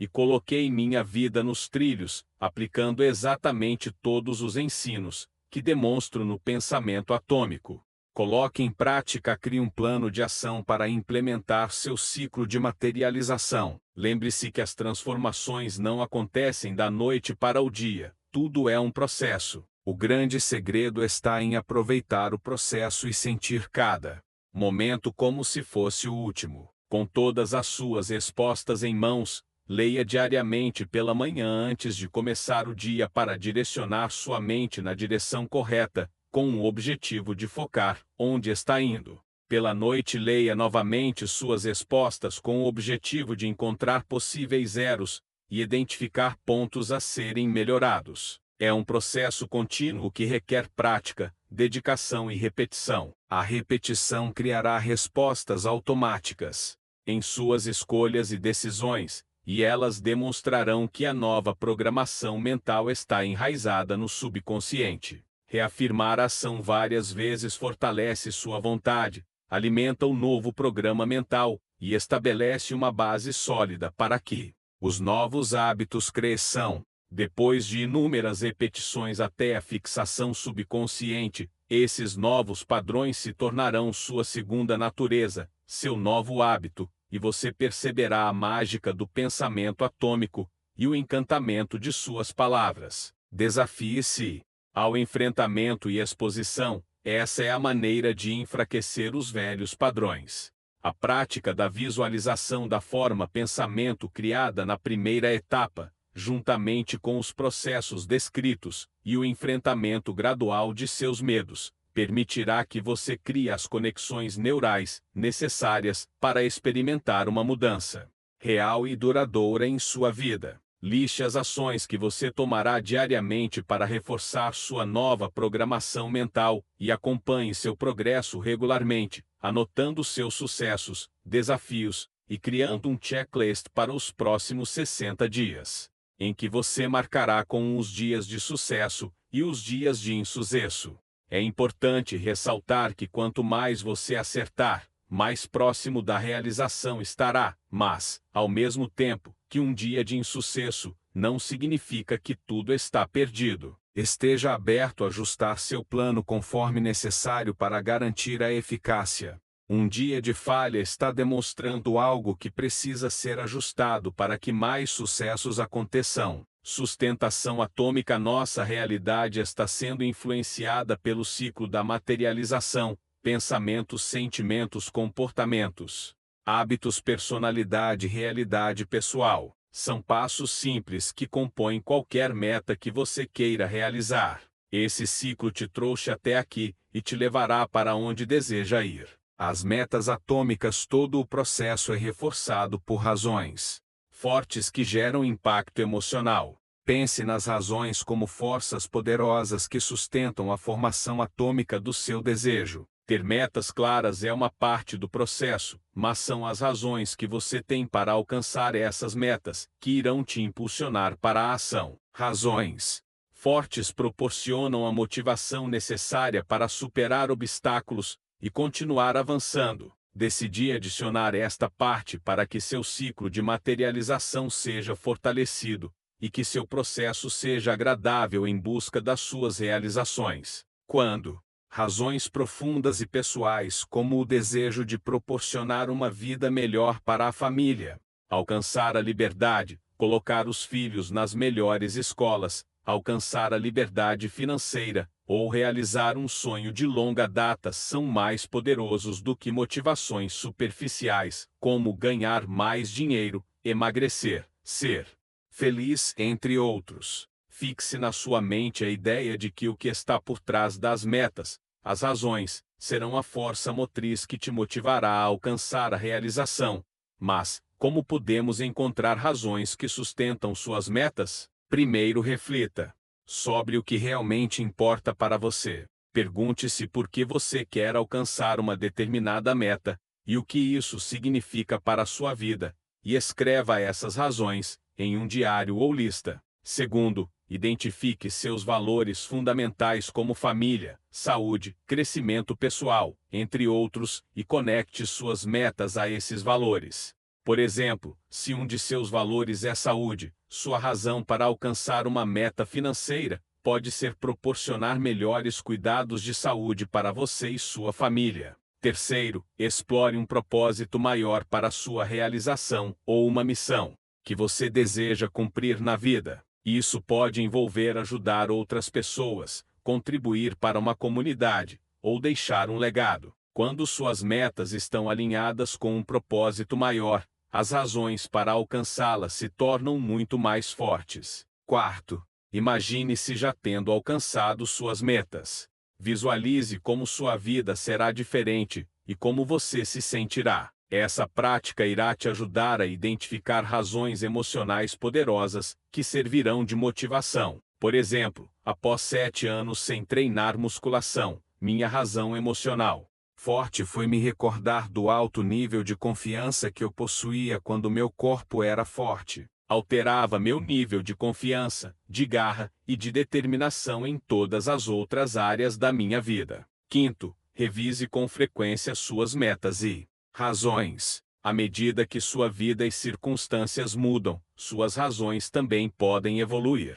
e coloquei minha vida nos trilhos, aplicando exatamente todos os ensinos que demonstro no pensamento atômico. Coloque em prática, crie um plano de ação para implementar seu ciclo de materialização. Lembre-se que as transformações não acontecem da noite para o dia, tudo é um processo. O grande segredo está em aproveitar o processo e sentir cada momento como se fosse o último. Com todas as suas respostas em mãos, leia diariamente pela manhã antes de começar o dia para direcionar sua mente na direção correta, com o objetivo de focar onde está indo. Pela noite, leia novamente suas respostas com o objetivo de encontrar possíveis erros e identificar pontos a serem melhorados. É um processo contínuo que requer prática, dedicação e repetição. A repetição criará respostas automáticas em suas escolhas e decisões, e elas demonstrarão que a nova programação mental está enraizada no subconsciente. Reafirmar a ação várias vezes fortalece sua vontade, alimenta o novo programa mental e estabelece uma base sólida para que os novos hábitos cresçam. Depois de inúmeras repetições até a fixação subconsciente, esses novos padrões se tornarão sua segunda natureza, seu novo hábito, e você perceberá a mágica do pensamento atômico e o encantamento de suas palavras. Desafie-se ao enfrentamento e exposição. Essa é a maneira de enfraquecer os velhos padrões. A prática da visualização da forma pensamento criada na primeira etapa, juntamente com os processos descritos e o enfrentamento gradual de seus medos, permitirá que você crie as conexões neurais necessárias para experimentar uma mudança real e duradoura em sua vida. Liste as ações que você tomará diariamente para reforçar sua nova programação mental e acompanhe seu progresso regularmente, anotando seus sucessos, desafios e criando um checklist para os próximos 60 dias, em que você marcará com os dias de sucesso e os dias de insucesso. É importante ressaltar que quanto mais você acertar, mais próximo da realização estará, mas, ao mesmo tempo, que um dia de insucesso não significa que tudo está perdido. Esteja aberto a ajustar seu plano conforme necessário para garantir a eficácia. Um dia de falha está demonstrando algo que precisa ser ajustado para que mais sucessos aconteçam. Sustentação atômica. Nossa realidade está sendo influenciada pelo ciclo da materialização, pensamentos, sentimentos, comportamentos, hábitos, personalidade e realidade pessoal. São passos simples que compõem qualquer meta que você queira realizar. Esse ciclo te trouxe até aqui e te levará para onde deseja ir. As metas atômicas. Todo o processo é reforçado por razões fortes que geram impacto emocional. Pense nas razões como forças poderosas que sustentam a formação atômica do seu desejo. Ter metas claras é uma parte do processo, mas são as razões que você tem para alcançar essas metas que irão te impulsionar para a ação. Razões fortes proporcionam a motivação necessária para superar obstáculos e continuar avançando. Decidi adicionar esta parte para que seu ciclo de materialização seja fortalecido e que seu processo seja agradável em busca das suas realizações. Quando razões profundas e pessoais, como o desejo de proporcionar uma vida melhor para a família, alcançar a liberdade, colocar os filhos nas melhores escolas, alcançar a liberdade financeira, ou realizar um sonho de longa data são mais poderosos do que motivações superficiais, como ganhar mais dinheiro, emagrecer, ser feliz, entre outros. Fixe na sua mente a ideia de que o que está por trás das metas, as razões, serão a força motriz que te motivará a alcançar a realização. Mas, como podemos encontrar razões que sustentam suas metas? Primeiro, reflita sobre o que realmente importa para você. Pergunte-se por que você quer alcançar uma determinada meta, e o que isso significa para a sua vida, e escreva essas razões em um diário ou lista. Segundo, identifique seus valores fundamentais como família, saúde, crescimento pessoal, entre outros, e conecte suas metas a esses valores. Por exemplo, se um de seus valores é saúde, sua razão para alcançar uma meta financeira pode ser proporcionar melhores cuidados de saúde para você e sua família. Terceiro, explore um propósito maior para sua realização ou uma missão que você deseja cumprir na vida. Isso pode envolver ajudar outras pessoas, contribuir para uma comunidade, ou deixar um legado. Quando suas metas estão alinhadas com um propósito maior, as razões para alcançá-las se tornam muito mais fortes. Quarto, imagine-se já tendo alcançado suas metas. Visualize como sua vida será diferente e como você se sentirá. Essa prática irá te ajudar a identificar razões emocionais poderosas que servirão de motivação. Por exemplo, após 7 anos sem treinar musculação, minha razão emocional forte foi me recordar do alto nível de confiança que eu possuía quando meu corpo era forte. Alterava meu nível de confiança, de garra e de determinação em todas as outras áreas da minha vida. Quinto, revise com frequência suas metas e razões. À medida que sua vida e circunstâncias mudam, suas razões também podem evoluir.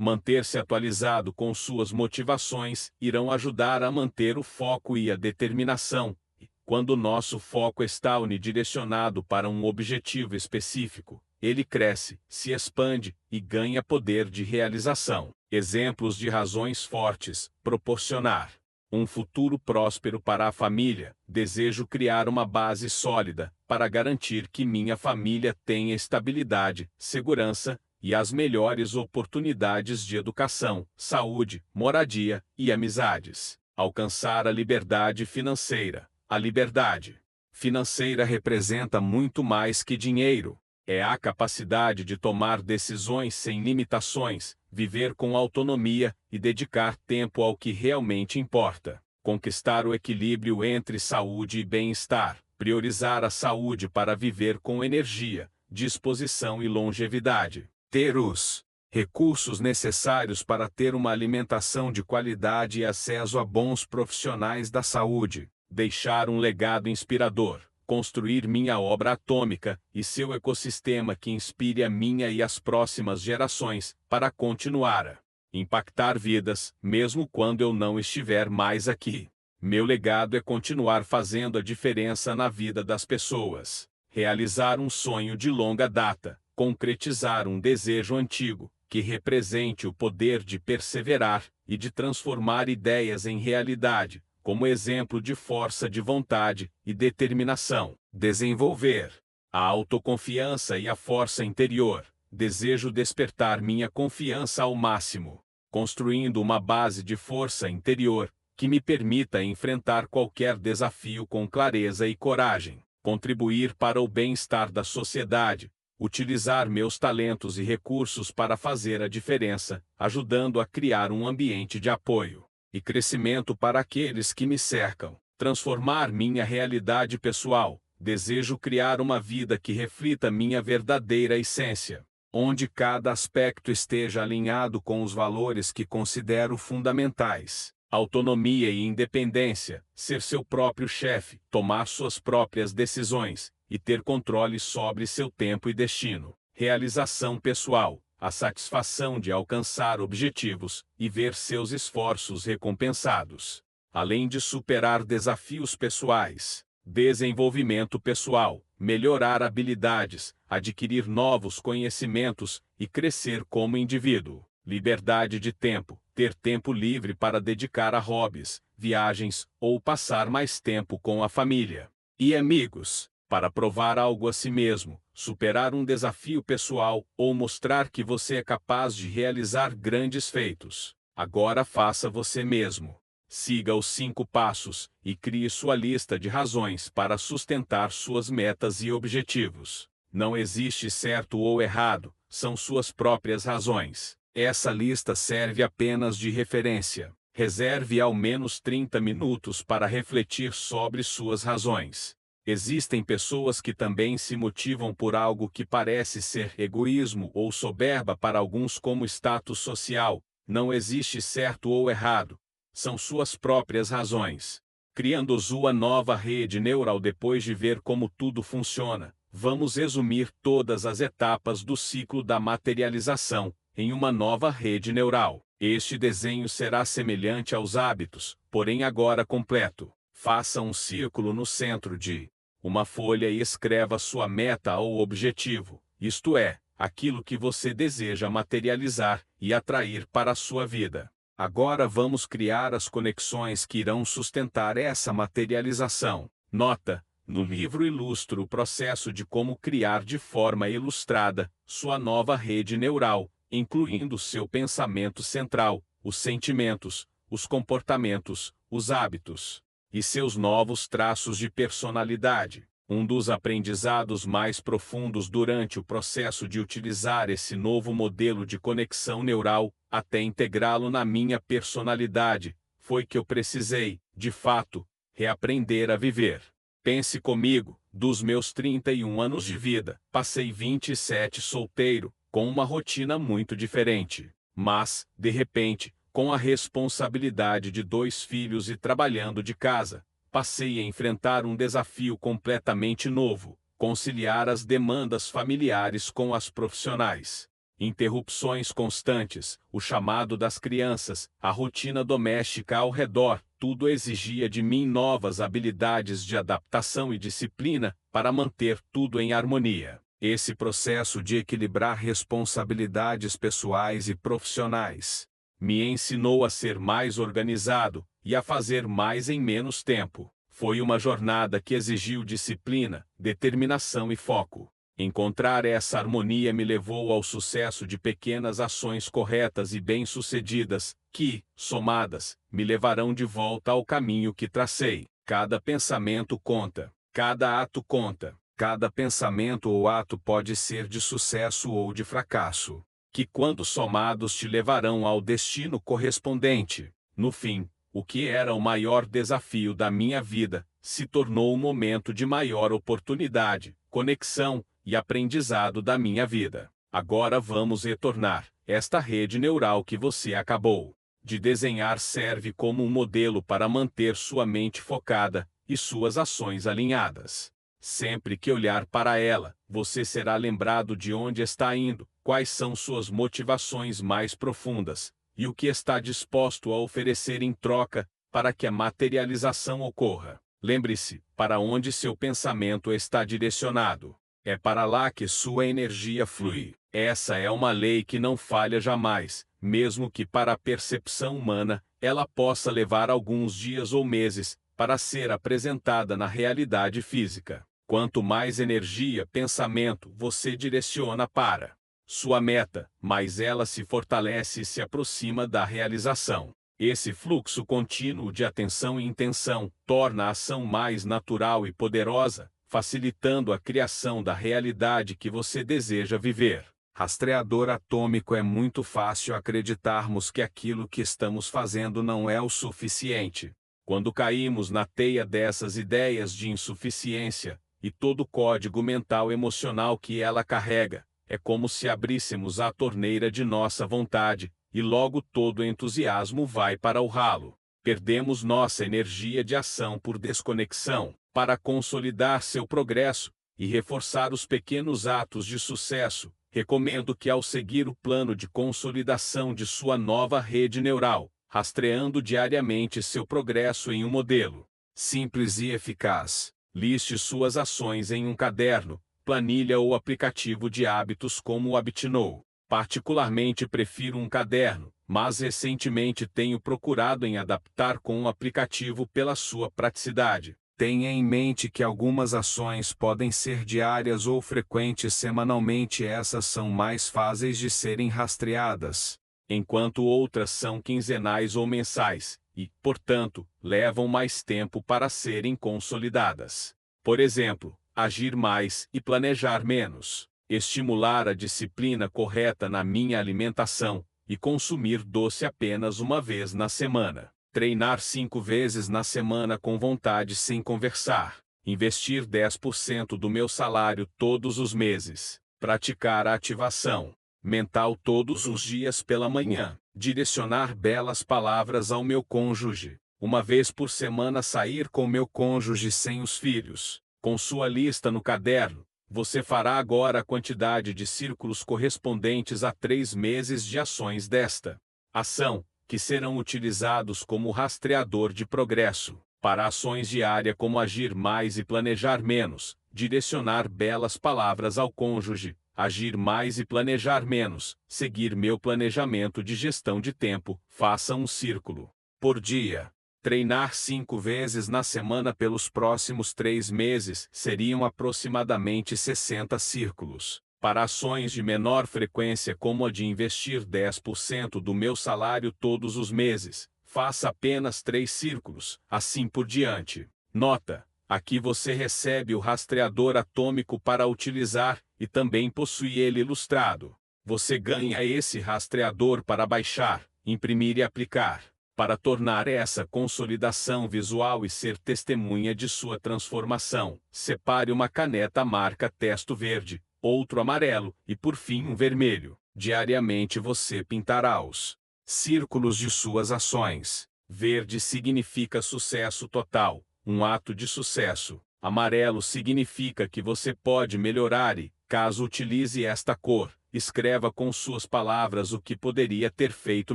Manter-se atualizado com suas motivações irão ajudar a manter o foco e a determinação. Quando nosso foco está unidirecionado para um objetivo específico, ele cresce, se expande e ganha poder de realização. Exemplos de razões fortes: proporcionar Um futuro próspero para a família. Desejo criar uma base sólida para garantir que minha família tenha estabilidade, segurança e as melhores oportunidades de educação, saúde, moradia e amizades. Alcançar a liberdade financeira. A liberdade financeira representa muito mais que dinheiro. É a capacidade de tomar decisões sem limitações, viver com autonomia e dedicar tempo ao que realmente importa. Conquistar o equilíbrio entre saúde e bem-estar. Priorizar a saúde para viver com energia, disposição e longevidade. Ter os recursos necessários para ter uma alimentação de qualidade e acesso a bons profissionais da saúde. Deixar um legado inspirador. Construir minha obra atômica e seu ecossistema que inspire a minha e as próximas gerações para continuar a impactar vidas, mesmo quando eu não estiver mais aqui. Meu legado é continuar fazendo a diferença na vida das pessoas. Realizar um sonho de longa data. Concretizar um desejo antigo, que represente o poder de perseverar e de transformar ideias em realidade, como exemplo de força de vontade e determinação. Desenvolver a autoconfiança e a força interior. Desejo despertar minha confiança ao máximo, construindo uma base de força interior que me permita enfrentar qualquer desafio com clareza e coragem. Contribuir para o bem-estar da sociedade. Utilizar meus talentos e recursos para fazer a diferença, ajudando a criar um ambiente de apoio e crescimento para aqueles que me cercam. Transformar minha realidade pessoal. Desejo criar uma vida que reflita minha verdadeira essência, onde cada aspecto esteja alinhado com os valores que considero fundamentais. Autonomia e independência. Ser seu próprio chefe, tomar suas próprias decisões e ter controle sobre seu tempo e destino. Realização pessoal. A satisfação de alcançar objetivos e ver seus esforços recompensados, além de superar desafios pessoais. Desenvolvimento pessoal. Melhorar habilidades, adquirir novos conhecimentos e crescer como indivíduo. Liberdade de tempo. Ter tempo livre para dedicar a hobbies, viagens ou passar mais tempo com a família e amigos. Para provar algo a si mesmo, superar um desafio pessoal ou mostrar que você é capaz de realizar grandes feitos. Agora faça você mesmo. Siga os 5 passos e crie sua lista de razões para sustentar suas metas e objetivos. Não existe certo ou errado, são suas próprias razões. Essa lista serve apenas de referência. Reserve ao menos 30 minutos para refletir sobre suas razões. Existem pessoas que também se motivam por algo que parece ser egoísmo ou soberba para alguns, como status social. Não existe certo ou errado. São suas próprias razões. Criando sua nova rede neural. Depois de ver como tudo funciona, vamos resumir todas as etapas do ciclo da materialização em uma nova rede neural. Este desenho será semelhante aos hábitos, porém agora completo. Faça um círculo no centro de uma folha e escreva sua meta ou objetivo, isto é, aquilo que você deseja materializar e atrair para a sua vida. Agora vamos criar as conexões que irão sustentar essa materialização. Nota: no livro ilustro o processo de como criar de forma ilustrada sua nova rede neural, incluindo seu pensamento central, os sentimentos, os comportamentos, os hábitos e seus novos traços de personalidade. Um dos aprendizados mais profundos durante o processo de utilizar esse novo modelo de conexão neural, até integrá-lo na minha personalidade, foi que eu precisei, de fato, reaprender a viver. Pense comigo, dos meus 31 anos de vida, passei 27 solteiro, com uma rotina muito diferente. Mas, de repente, com a responsabilidade de 2 filhos e trabalhando de casa, passei a enfrentar um desafio completamente novo: conciliar as demandas familiares com as profissionais. Interrupções constantes, o chamado das crianças, a rotina doméstica ao redor, tudo exigia de mim novas habilidades de adaptação e disciplina para manter tudo em harmonia. Esse processo de equilibrar responsabilidades pessoais e profissionais me ensinou a ser mais organizado, e a fazer mais em menos tempo. Foi uma jornada que exigiu disciplina, determinação e foco. Encontrar essa harmonia me levou ao sucesso de pequenas ações corretas e bem-sucedidas, que, somadas, me levarão de volta ao caminho que tracei. Cada pensamento conta. Cada ato conta. Cada pensamento ou ato pode ser de sucesso ou de fracasso, que quando somados te levarão ao destino correspondente. No fim, o que era o maior desafio da minha vida, se tornou um momento de maior oportunidade, conexão e aprendizado da minha vida. Agora vamos retornar. Esta rede neural que você acabou de desenhar serve como um modelo para manter sua mente focada e suas ações alinhadas. Sempre que olhar para ela, você será lembrado de onde está indo, quais são suas motivações mais profundas, e o que está disposto a oferecer em troca, para que a materialização ocorra. Lembre-se, para onde seu pensamento está direcionado, é para lá que sua energia flui. Essa é uma lei que não falha jamais, mesmo que para a percepção humana, ela possa levar alguns dias ou meses, para ser apresentada na realidade física. Quanto mais energia, pensamento você direciona para sua meta, mais ela se fortalece e se aproxima da realização. Esse fluxo contínuo de atenção e intenção torna a ação mais natural e poderosa, facilitando a criação da realidade que você deseja viver. Rastreador atômico. É muito fácil acreditarmos que aquilo que estamos fazendo não é o suficiente. Quando caímos na teia dessas ideias de insuficiência, e todo o código mental emocional que ela carrega, é como se abríssemos a torneira de nossa vontade, e logo todo o entusiasmo vai para o ralo. Perdemos nossa energia de ação por desconexão. Para consolidar seu progresso e reforçar os pequenos atos de sucesso, recomendo que, ao seguir o plano de consolidação de sua nova rede neural, rastreando diariamente seu progresso em um modelo simples e eficaz, liste suas ações em um caderno, planilha ou aplicativo de hábitos como o Habitnow. Particularmente prefiro um caderno, mas recentemente tenho procurado em adaptar com um aplicativo pela sua praticidade. Tenha em mente que algumas ações podem ser diárias ou frequentes semanalmente. Essas são mais fáceis de serem rastreadas, enquanto outras são quinzenais ou mensais, e, portanto, levam mais tempo para serem consolidadas. Por exemplo, agir mais e planejar menos, estimular a disciplina correta na minha alimentação, e consumir doce apenas uma vez na semana. Treinar 5 vezes na semana com vontade sem conversar. Investir 10% do meu salário todos os meses. Praticar a ativação mental todos os dias pela manhã. Direcionar belas palavras ao meu cônjuge. Uma vez por semana sair com meu cônjuge sem os filhos. Com sua lista no caderno, você fará agora a quantidade de círculos correspondentes a 3 meses de ações desta ação, que serão utilizados como rastreador de progresso. Para ações diárias como agir mais e planejar menos, direcionar belas palavras ao cônjuge, agir mais e planejar menos, seguir meu planejamento de gestão de tempo, faça um círculo por dia. Treinar 5 vezes na semana pelos próximos 3 meses seriam aproximadamente 60 círculos. Para ações de menor frequência como a de investir 10% do meu salário todos os meses, faça apenas 3 círculos, assim por diante. Nota: aqui você recebe o rastreador atômico para utilizar, e também possui ele ilustrado. Você ganha esse rastreador para baixar, imprimir e aplicar. Para tornar essa consolidação visual e ser testemunha de sua transformação, separe uma caneta marca texto verde, outro amarelo e por fim um vermelho. Diariamente você pintará os círculos de suas ações. Verde significa sucesso total, um ato de sucesso. Amarelo significa que você pode melhorar e, caso utilize esta cor, escreva com suas palavras o que poderia ter feito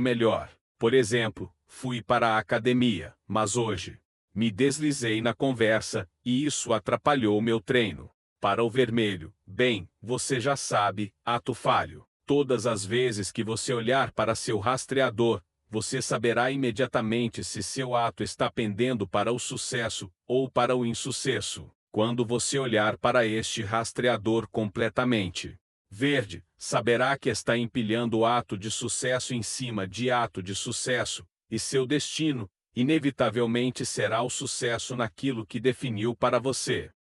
melhor. Por exemplo, fui para a academia, mas hoje me deslizei na conversa, e isso atrapalhou meu treino. Para o vermelho, bem, você já sabe, ato falho. Todas as vezes que você olhar para seu rastreador, você saberá imediatamente se seu ato está pendendo para o sucesso ou para o insucesso. Quando você olhar para este rastreador completamente verde, saberá que está empilhando o ato de sucesso em cima de ato de sucesso, e seu destino, inevitavelmente, será o sucesso naquilo que definiu para você.